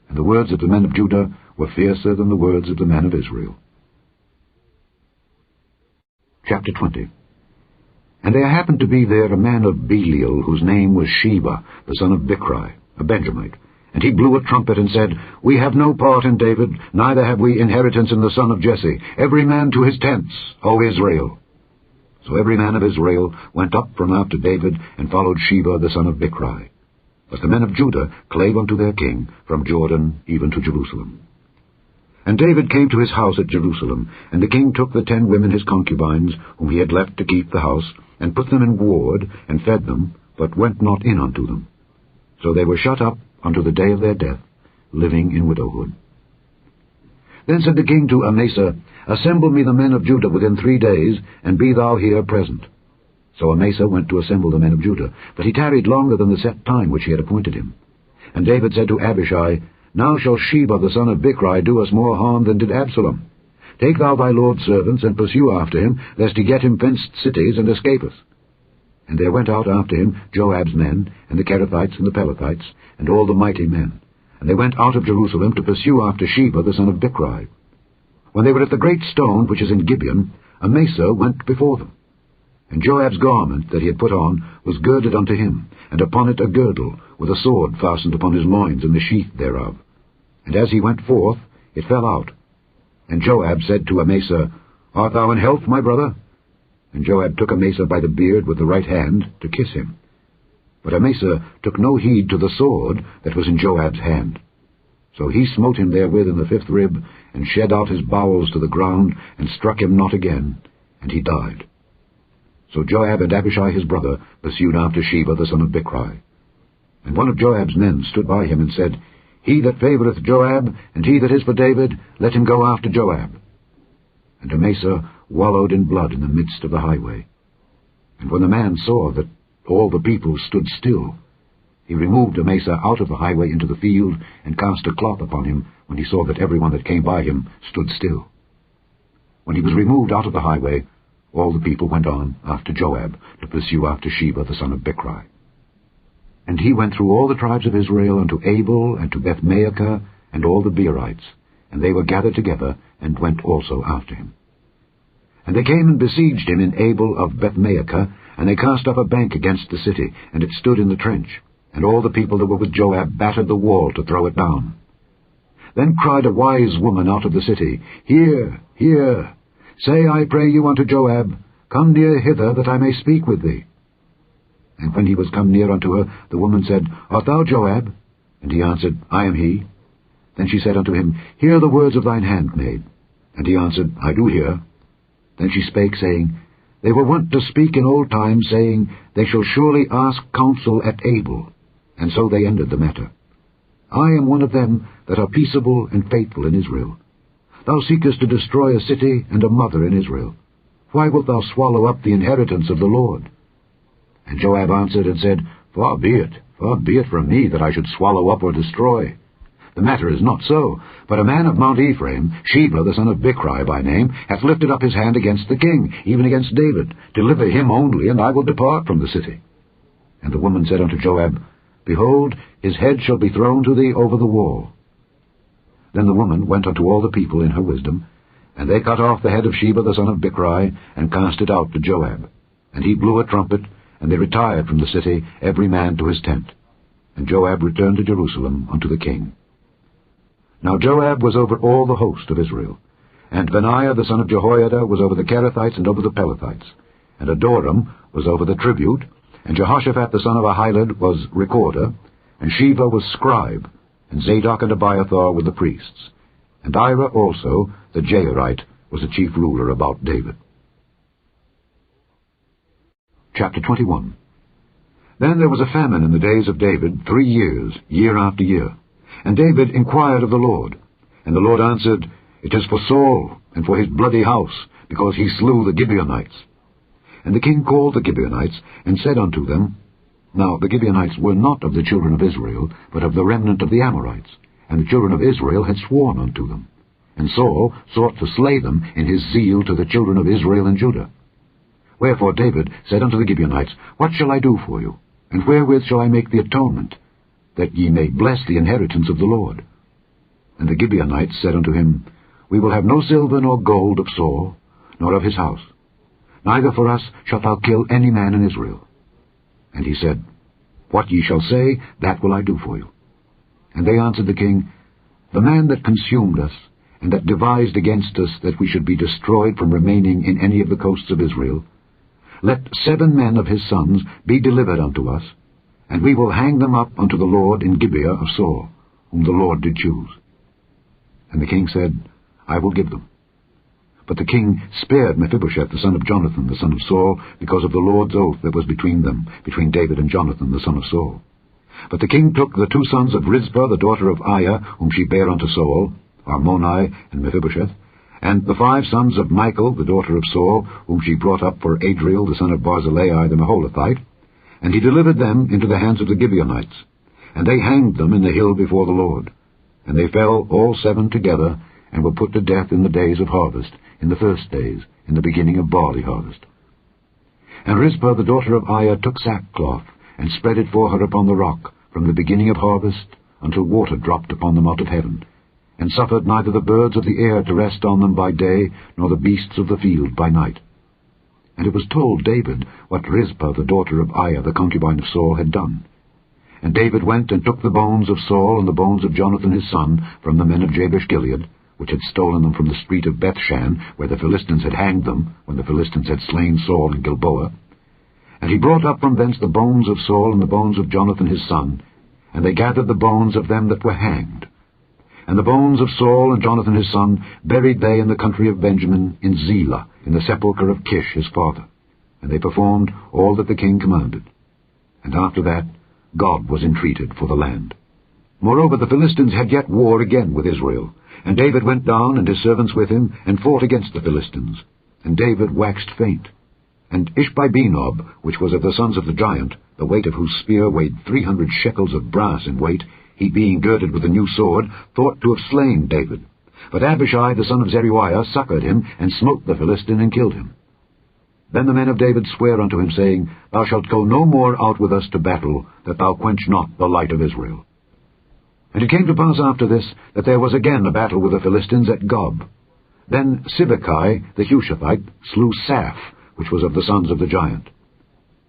And the words of the men of Judah were fiercer than the words of the men of Israel. Chapter 20. And there happened to be there a man of Belial, whose name was Sheba, the son of Bichri, a Benjamite. And he blew a trumpet, and said, We have no part in David, neither have we inheritance in the son of Jesse. Every man to his tents, O Israel. So every man of Israel went up from after David, and followed Sheba the son of Bichri. But the men of Judah clave unto their king, from Jordan even to Jerusalem. And David came to his house at Jerusalem, and the king took the 10 women his concubines, whom he had left to keep the house, and put them in ward, and fed them, but went not in unto them. So they were shut up unto the day of their death, living in widowhood. Then said the king to Amasa, Assemble me the men of Judah within 3 days, and be thou here present. So Amasa went to assemble the men of Judah, but he tarried longer than the set time which he had appointed him. And David said to Abishai, Now shall Sheba the son of Bichri do us more harm than did Absalom. Take thou thy lord's servants, and pursue after him, lest he get him fenced cities, and escape us. And there went out after him Joab's men, and the Kerethites and the Pelethites, and all the mighty men. And they went out of Jerusalem to pursue after Sheba the son of Bichri. When they were at the great stone which is in Gibeon, Amasa went before them. And Joab's garment that he had put on was girded unto him, and upon it a girdle, with a sword fastened upon his loins in the sheath thereof. And as he went forth, it fell out. And Joab said to Amasa, Art thou in health, my brother? And Joab took Amasa by the beard with the right hand, to kiss him. But Amasa took no heed to the sword that was in Joab's hand. So he smote him therewith in the 5th rib, and shed out his bowels to the ground, and struck him not again, and he died. So Joab and Abishai his brother pursued after Sheba the son of Bichri. And one of Joab's men stood by him and said, He that favoureth Joab, and he that is for David, let him go after Joab. And Amasa wallowed in blood in the midst of the highway. And when the man saw that all the people stood still, he removed Amasa out of the highway into the field, and cast a cloth upon him, when he saw that every one that came by him stood still. When he was removed out of the highway, all the people went on after Joab, to pursue after Sheba the son of Bichri. And he went through all the tribes of Israel unto Abel, and to Bethmaachah, and all the Beerites, and they were gathered together, and went also after him. And they came and besieged him in Abel of Bethmaachah, and they cast up a bank against the city, and it stood in the trench, and all the people that were with Joab battered the wall to throw it down. Then cried a wise woman out of the city, Hear, hear, say, I pray you unto Joab, Come near hither, that I may speak with thee. And when he was come near unto her, the woman said, Art thou Joab? And he answered, I am he. Then she said unto him, Hear the words of thine handmaid. And he answered, I do hear. Then she spake, saying, They were wont to speak in old times, saying, They shall surely ask counsel at Abel. And so they ended the matter. I am one of them that are peaceable and faithful in Israel. Thou seekest to destroy a city and a mother in Israel. Why wilt thou swallow up the inheritance of the Lord? And Joab answered and said, far be it from me that I should swallow up or destroy. The matter is not so, but a man of Mount Ephraim, Sheba the son of Bichri by name, hath lifted up his hand against the king, even against David. Deliver him only, and I will depart from the city. And the woman said unto Joab, Behold, his head shall be thrown to thee over the wall. Then the woman went unto all the people in her wisdom, and they cut off the head of Sheba the son of Bichri, and cast it out to Joab. And he blew a trumpet, and they retired from the city, every man to his tent. And Joab returned to Jerusalem unto the king. Now Joab was over all the host of Israel, and Benaiah the son of Jehoiada was over the Kerethites and over the Pelethites, and Adoram was over the tribute, and Jehoshaphat the son of Ahilud was recorder, and Sheva was scribe, and Zadok and Abiathar were the priests, and Ira also, the Jairite, was the chief ruler about David. Chapter 21. Then there was a famine in the days of David 3 years, year after year. And David inquired of the Lord. And the Lord answered, It is for Saul, and for his bloody house, because he slew the Gibeonites. And the king called the Gibeonites, and said unto them, Now the Gibeonites were not of the children of Israel, but of the remnant of the Amorites. And the children of Israel had sworn unto them. And Saul sought to slay them in his zeal to the children of Israel and Judah. Wherefore David said unto the Gibeonites, What shall I do for you? And wherewith shall I make the atonement, that ye may bless the inheritance of the Lord? And the Gibeonites said unto him, We will have no silver nor gold of Saul, nor of his house. Neither for us shalt thou kill any man in Israel. And he said, What ye shall say, that will I do for you. And they answered the king, The man that consumed us, and that devised against us that we should be destroyed from remaining in any of the coasts of Israel, let 7 men of his sons be delivered unto us, and we will hang them up unto the Lord in Gibeah of Saul, whom the Lord did choose. And the king said, I will give them. But the king spared Mephibosheth the son of Jonathan the son of Saul, because of the Lord's oath that was between them, between David and Jonathan the son of Saul. But the king took the 2 sons of Rizpah the daughter of Aiah, whom she bare unto Saul, Armoni and Mephibosheth, and the 5 sons of Michal the daughter of Saul, whom she brought up for Adriel the son of Barzillai the Maholathite, and he delivered them into the hands of the Gibeonites, and they hanged them in the hill before the Lord. And they fell all 7 together, and were put to death in the days of harvest, in the first days, in the beginning of barley harvest. And Rizpah the daughter of Aiah took sackcloth, and spread it for her upon the rock, from the beginning of harvest, until water dropped upon them out of heaven, and suffered neither the birds of the air to rest on them by day, nor the beasts of the field by night. And it was told David what Rizpah the daughter of Aiah the concubine of Saul had done. And David went and took the bones of Saul and the bones of Jonathan his son from the men of Jabesh-Gilead, which had stolen them from the street of Bethshan, where the Philistines had hanged them, when the Philistines had slain Saul in Gilboa. And he brought up from thence the bones of Saul and the bones of Jonathan his son, and they gathered the bones of them that were hanged. And the bones of Saul and Jonathan his son buried they in the country of Benjamin in Zelah, in the sepulchre of Kish his father. And they performed all that the king commanded. And after that God was entreated for the land. Moreover, the Philistines had yet war again with Israel. And David went down, and his servants with him, and fought against the Philistines. And David waxed faint. And Ishbi-Benob, which was of the sons of the giant, the weight of whose spear weighed 300 shekels of brass in weight, he being girded with a new sword, thought to have slain David. But Abishai the son of Zeruiah succoured him, and smote the Philistine, and killed him. Then the men of David sware unto him, saying, Thou shalt go no more out with us to battle, that thou quench not the light of Israel. And it came to pass after this, that there was again a battle with the Philistines at Gob. Then Sibbechai the Hushathite slew Saph, which was of the sons of the giant.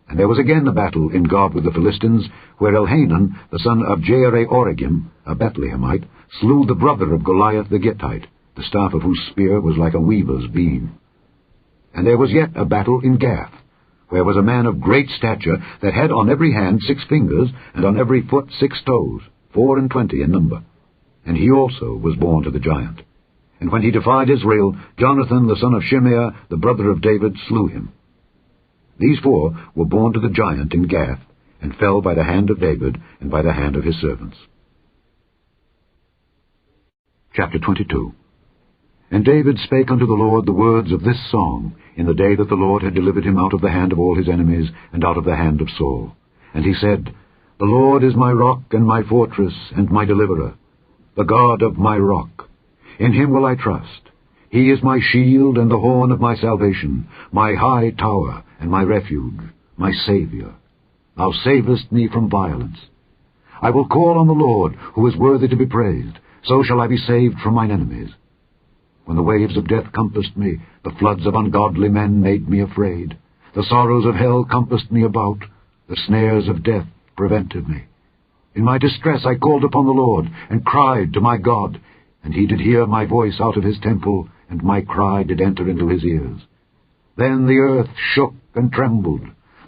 And there was again a battle in Gob with the Philistines, where Elhanan, the son of Jaare-Oregim, a Bethlehemite, slew the brother of Goliath the Gittite, the staff of whose spear was like a weaver's beam. And there was yet a battle in Gath, where was a man of great stature, that had on every hand 6 fingers, and on every foot 6 toes, 24 in number. And he also was born to the giant. And when he defied Israel, Jonathan the son of Shimeah, the brother of David, slew him. These 4 were born to the giant in Gath, and fell by the hand of David, and by the hand of his servants. Chapter 22. And David spake unto the Lord the words of this song, in the day that the Lord had delivered him out of the hand of all his enemies, and out of the hand of Saul. And he said, The Lord is my rock, and my fortress, and my deliverer, the God of my rock. In him will I trust. He is my shield, and the horn of my salvation, my high tower, and my refuge, my Saviour. Thou savest me from violence. I will call on the Lord, who is worthy to be praised. So shall I be saved from mine enemies. When the waves of death compassed me, the floods of ungodly men made me afraid. The sorrows of hell compassed me about. The snares of death prevented me. In my distress I called upon the Lord, and cried to my God. And he did hear my voice out of his temple, and my cry did enter into his ears. Then the earth shook and trembled.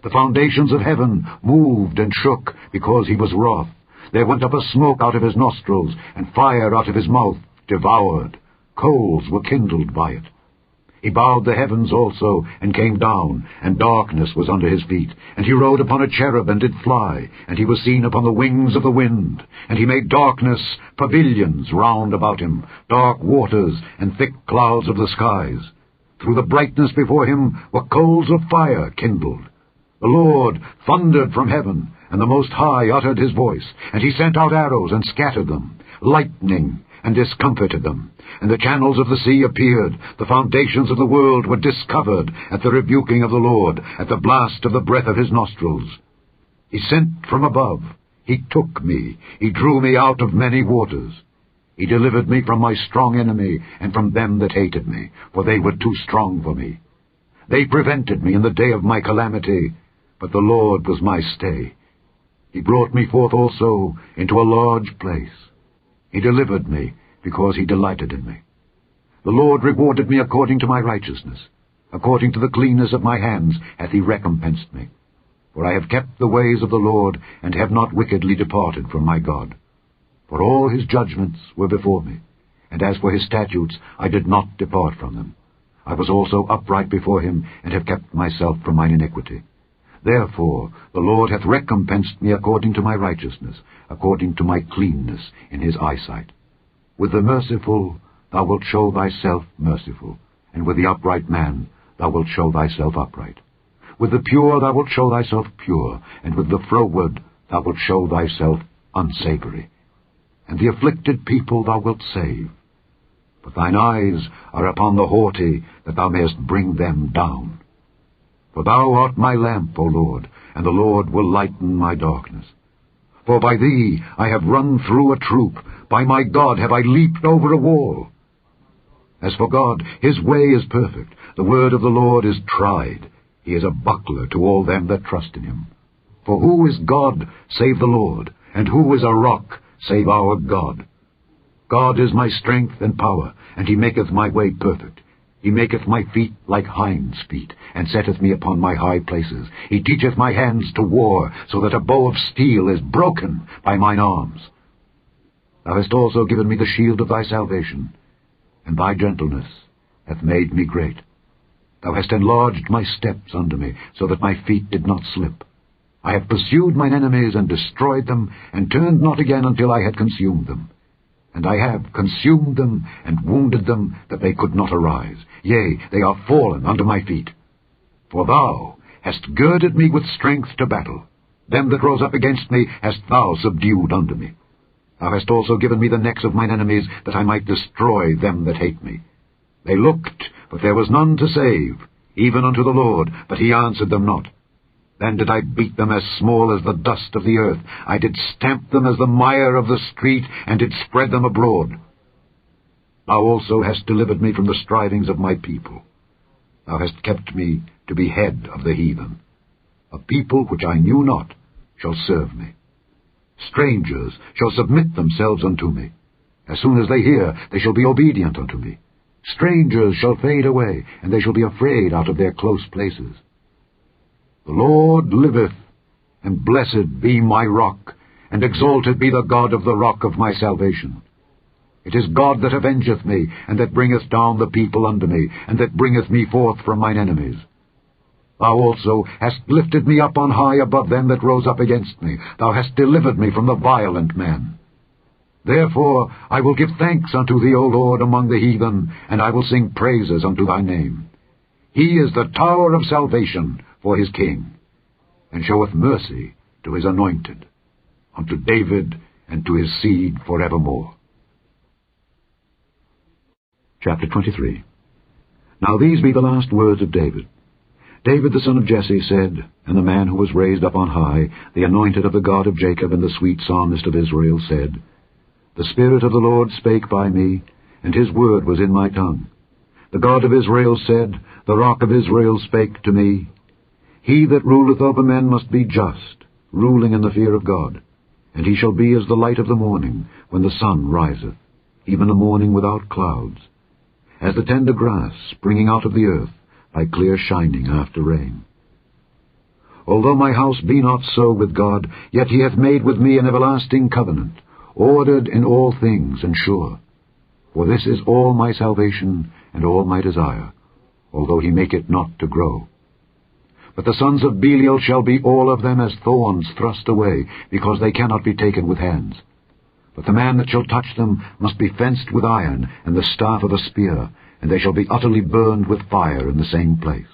The foundations of heaven moved and shook, because he was wroth. There went up a smoke out of his nostrils, and fire out of his mouth devoured. Coals were kindled by it. He bowed the heavens also, and came down, and darkness was under his feet. And he rode upon a cherub, and did fly, and he was seen upon the wings of the wind. And he made darkness pavilions round about him, dark waters, and thick clouds of the skies. Through the brightness before him were coals of fire kindled. The Lord thundered from heaven, and the Most High uttered his voice. And he sent out arrows, and scattered them, lightning, and discomfited them. And the channels of the sea appeared. The foundations of the world were discovered at the rebuking of the Lord, at the blast of the breath of his nostrils. He sent from above. He took me. He drew me out of many waters. He delivered me from my strong enemy, and from them that hated me, for they were too strong for me. They prevented me in the day of my calamity, but the Lord was my stay. He brought me forth also into a large place. He delivered me, because he delighted in me. The Lord rewarded me according to my righteousness. According to the cleanness of my hands hath he recompensed me. For I have kept the ways of the Lord, and have not wickedly departed from my God. For all his judgments were before me, and as for his statutes I did not depart from them. I was also upright before him, and have kept myself from mine iniquity. Therefore the Lord hath recompensed me according to my righteousness, according to my cleanness in his eyesight. With the merciful thou wilt show thyself merciful, and with the upright man thou wilt show thyself upright. With the pure thou wilt show thyself pure, and with the froward thou wilt show thyself unsavory. And the afflicted people thou wilt save. But thine eyes are upon the haughty, that thou mayest bring them down. For thou art my lamp, O Lord, and the Lord will lighten my darkness. For by thee I have run through a troop, by my God have I leaped over a wall. As for God, his way is perfect, the word of the Lord is tried. He is a buckler to all them that trust in him. For who is God save the Lord, and who is a rock save our God? God is my strength and power, and he maketh my way perfect. He maketh my feet like hinds' feet, and setteth me upon my high places. He teacheth my hands to war, so that a bow of steel is broken by mine arms. Thou hast also given me the shield of thy salvation, and thy gentleness hath made me great. Thou hast enlarged my steps under me, so that my feet did not slip. I have pursued mine enemies and destroyed them, and turned not again until I had consumed them. And I have consumed them, and wounded them, that they could not arise. Yea, they are fallen under my feet. For thou hast girded me with strength to battle. Them that rose up against me hast thou subdued under me. Thou hast also given me the necks of mine enemies, that I might destroy them that hate me. They looked, but there was none to save, even unto the Lord, but he answered them not. Then did I beat them as small as the dust of the earth. I did stamp them as the mire of the street, and did spread them abroad. Thou also hast delivered me from the strivings of my people. Thou hast kept me to be head of the heathen. A people which I knew not shall serve me. Strangers shall submit themselves unto me. As soon as they hear, they shall be obedient unto me. Strangers shall fade away, and they shall be afraid out of their close places. The Lord liveth, and blessed be my rock, and exalted be the God of the rock of my salvation. It is God that avengeth me, and that bringeth down the people under me, and that bringeth me forth from mine enemies. Thou also hast lifted me up on high above them that rose up against me. Thou hast delivered me from the violent man. Therefore I will give thanks unto thee, O Lord, among the heathen, and I will sing praises unto thy name. He is the tower of salvation for his king, and showeth mercy to his anointed, unto David and to his seed forevermore. Chapter 23. Now these be the last words of David. David the son of Jesse said, and the man who was raised up on high, the anointed of the God of Jacob and the sweet psalmist of Israel, said, The Spirit of the Lord spake by me, and his word was in my tongue. The God of Israel said, The rock of Israel spake to me, He that ruleth over men must be just, ruling in the fear of God. And he shall be as the light of the morning, when the sun riseth, even a morning without clouds, as the tender grass springing out of the earth, by clear shining after rain. Although my house be not so with God, yet he hath made with me an everlasting covenant, ordered in all things and sure. For this is all my salvation and all my desire, although he make it not to grow. But the sons of Belial shall be all of them as thorns thrust away, because they cannot be taken with hands. But the man that shall touch them must be fenced with iron, and the staff of a spear, and they shall be utterly burned with fire in the same place.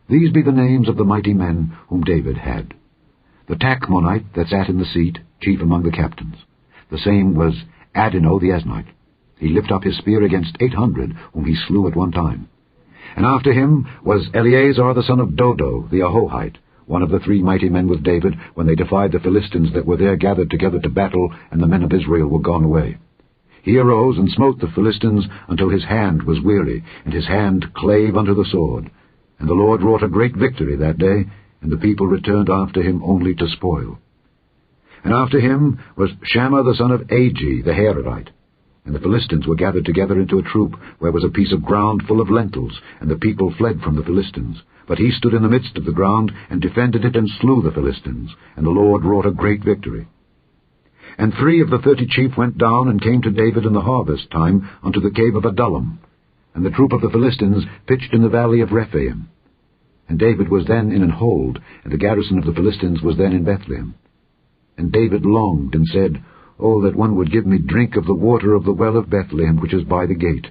These be the names of the mighty men whom David had. The Tachmonite that sat in the seat, chief among the captains. The same was Adino the Esnite. He lifted up his spear against 800, whom he slew at one time. And after him was Eleazar the son of Dodo the Ahohite, one of the 3 mighty men with David, when they defied the Philistines that were there gathered together to battle, and the men of Israel were gone away. He arose and smote the Philistines until his hand was weary, and his hand clave unto the sword. And the Lord wrought a great victory that day, and the people returned after him only to spoil. And after him was Shammah the son of Agi the Hararite. And the Philistines were gathered together into a troop, where was a piece of ground full of lentils, and the people fled from the Philistines. But he stood in the midst of the ground, and defended it, and slew the Philistines, and the Lord wrought a great victory. And 3 of the 30 chief went down, and came to David in the harvest time unto the cave of Adullam. And the troop of the Philistines pitched in the valley of Rephaim. And David was then in an hold, and the garrison of the Philistines was then in Bethlehem. And David longed, and said, Oh, that one would give me drink of the water of the well of Bethlehem, which is by the gate.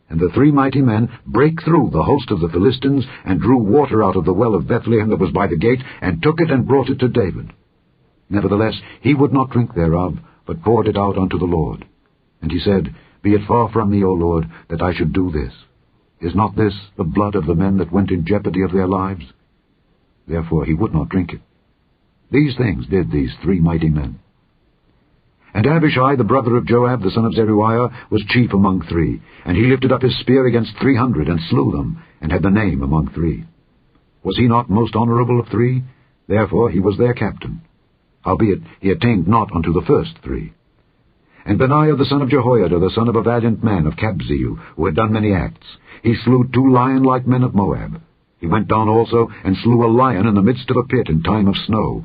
And the 3 mighty men brake through the host of the Philistines, and drew water out of the well of Bethlehem that was by the gate, and took it and brought it to David. Nevertheless he would not drink thereof, but poured it out unto the Lord. And he said, Be it far from me, O Lord, that I should do this. Is not this the blood of the men that went in jeopardy of their lives? Therefore he would not drink it. These things did these 3 mighty men. And Abishai, the brother of Joab, the son of Zeruiah, was chief among 3, and he lifted up his spear against 300, and slew them, and had the name among 3. Was he not most honorable of 3? Therefore he was their captain. Howbeit he attained not unto the first 3. And Benaiah the son of Jehoiada, the son of a valiant man of Kabzeel, who had done many acts, he slew 2 lion-like men of Moab. He went down also and slew a lion in the midst of a pit in time of snow.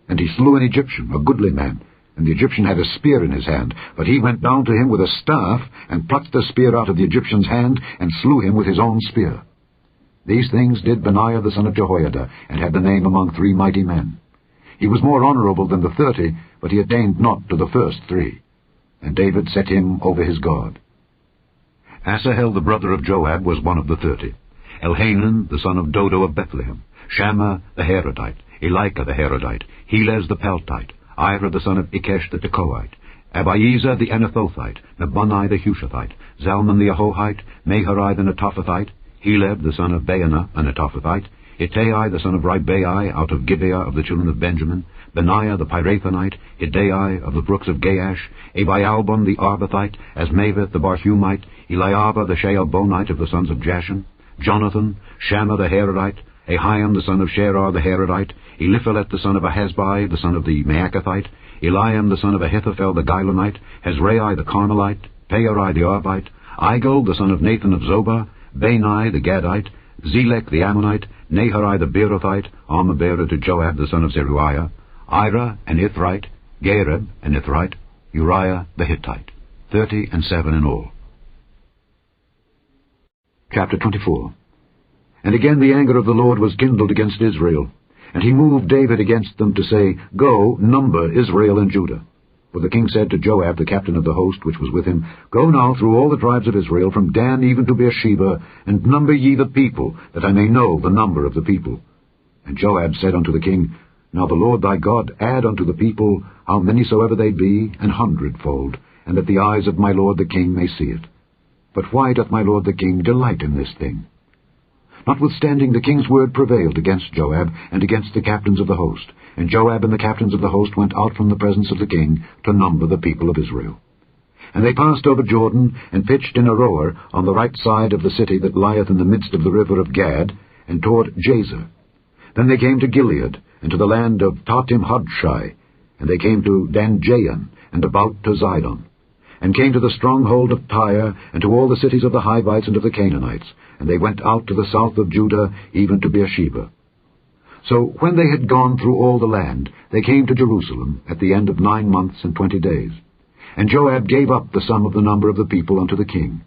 And he slew an Egyptian, a goodly man, and the Egyptian had a spear in his hand. But he went down to him with a staff, and plucked the spear out of the Egyptian's hand, and slew him with his own spear. These things did Benaiah the son of Jehoiada, and had the name among 3 mighty men. He was more honorable than the 30, but he attained not to the first 3. And David set him over his guard. Asahel the brother of Joab was one of the 30. Elhanan the son of Dodo of Bethlehem, Shammah the Harodite, Elika the Harodite, Helez the Peltite, Ira the son of Ikesh the Tekoite, Abiezer the Anathothite, Nabuni the Hushathite, Zalman the Ahohite, Maharai the Netophathite, Heleb the son of Baanah a Netophathite, Ittai the son of Ribai out of Gibeah of the children of Benjamin, Benaiah the Pirathonite, Hiddai of the brooks of Gaash, Abialbon the Arbathite, Asmaveth the Barhumite, Eliabah the Shaalbonite of the sons of Jashan, Jonathan, Shammah the Harodite, Ahiam the son of Sherar the Harodite, Eliphalet the son of Ahasbai, the son of the Maacathite, Eliam the son of Ahithophel the Gilonite, Hezrai the Carmelite, Peorai the Arbite, Igel the son of Nathan of Zobah, Bani the Gadite, Zelek the Ammonite, Naharai the Beerothite, armor-bearer to Joab the son of Zeruiah, Ira an Ithrite, Gareb an Ithrite, Uriah the Hittite, 37 in all. Chapter 24. And again the anger of the Lord was kindled against Israel, and he moved David against them to say, Go, number Israel and Judah. For the king said to Joab, the captain of the host which was with him, Go now through all the tribes of Israel, from Dan even to Beersheba, and number ye the people, that I may know the number of the people. And Joab said unto the king, Now the Lord thy God add unto the people, how many soever they be, 100-fold, and that the eyes of my lord the king may see it. But why doth my lord the king delight in this thing? Notwithstanding the king's word prevailed against Joab, and against the captains of the host. And Joab and the captains of the host went out from the presence of the king to number the people of Israel. And they passed over Jordan, and pitched in Aroer, on the right side of the city that lieth in the midst of the river of Gad, and toward Jazer. Then they came to Gilead, and to the land of Tatim-Hodshai, and they came to Danjayan, and about to Zidon, and came to the stronghold of Tyre, and to all the cities of the Hivites and of the Canaanites, and they went out to the south of Judah, even to Beersheba. So when they had gone through all the land, they came to Jerusalem at the end of 9 months and 20 days. And Joab gave up the sum of the number of the people unto the king.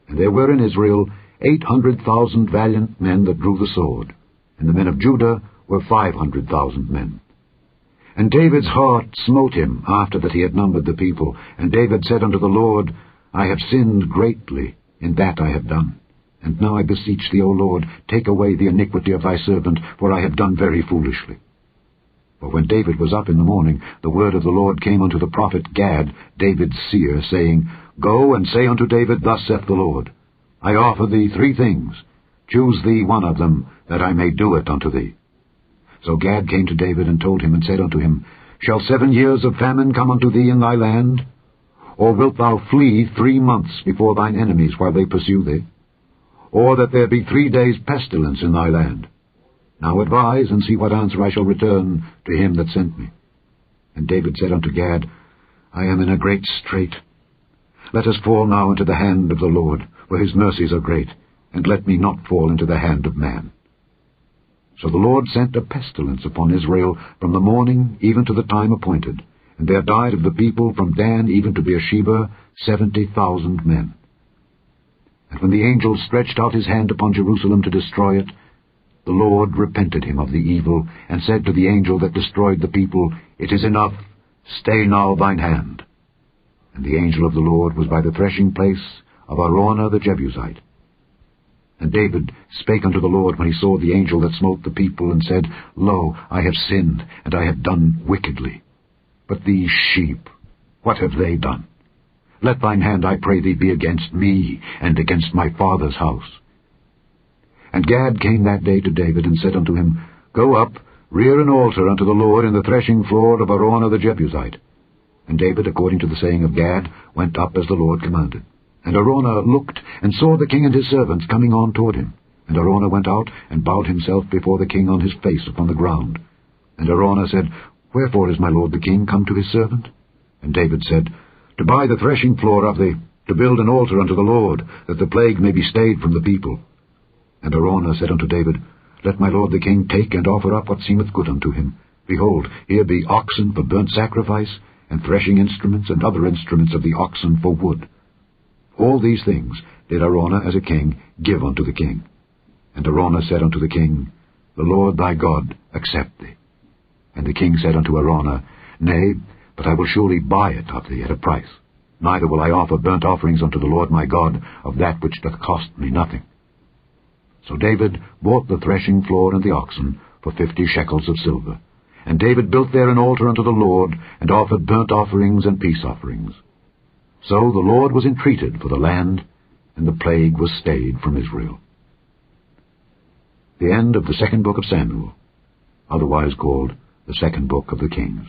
And there were in Israel 800,000 valiant men that drew the sword, and the men of Judah were 500,000 men. And David's heart smote him after that he had numbered the people. And David said unto the Lord, I have sinned greatly in that I have done. And now I beseech thee, O Lord, take away the iniquity of thy servant, for I have done very foolishly. For when David was up in the morning, the word of the Lord came unto the prophet Gad, David's seer, saying, Go and say unto David, Thus saith the Lord, I offer thee 3 things. Choose thee one of them, that I may do it unto thee. So Gad came to David, and told him, and said unto him, Shall 7 years of famine come unto thee in thy land? Or wilt thou flee 3 months before thine enemies while they pursue thee? Or that there be 3 days pestilence in thy land? Now advise, and see what answer I shall return to him that sent me. And David said unto Gad, I am in a great strait. Let us fall now into the hand of the Lord, for his mercies are great, and let me not fall into the hand of man. So the Lord sent a pestilence upon Israel from the morning even to the time appointed, and there died of the people from Dan even to Beersheba 70,000 men. And when the angel stretched out his hand upon Jerusalem to destroy it, the Lord repented him of the evil, and said to the angel that destroyed the people, It is enough, stay now thine hand. And the angel of the Lord was by the threshing place of Araunah the Jebusite. And David spake unto the Lord when he saw the angel that smote the people, and said, Lo, I have sinned, and I have done wickedly. But these sheep, what have they done? Let thine hand, I pray thee, be against me, and against my father's house. And Gad came that day to David, and said unto him, Go up, rear an altar unto the Lord in the threshing floor of Araunah the Jebusite. And David, according to the saying of Gad, went up as the Lord commanded. And Araunah looked, and saw the king and his servants coming on toward him. And Araunah went out, and bowed himself before the king on his face upon the ground. And Araunah said, Wherefore is my lord the king come to his servant? And David said, to buy the threshing floor of thee, to build an altar unto the Lord, that the plague may be stayed from the people. And Araunah said unto David, Let my lord the king take and offer up what seemeth good unto him. Behold, here be oxen for burnt sacrifice, and threshing instruments, and other instruments of the oxen for wood. All these things did Araunah as a king give unto the king. And Araunah said unto the king, The Lord thy God accept thee. And the king said unto Araunah, Nay, but I will surely buy it of thee at a price. Neither will I offer burnt offerings unto the Lord my God of that which doth cost me nothing. So David bought the threshing floor and the oxen for 50 shekels of silver. And David built there an altar unto the Lord, and offered burnt offerings and peace offerings. So the Lord was entreated for the land, and the plague was stayed from Israel. The end of the second book of Samuel, otherwise called the second book of the Kings.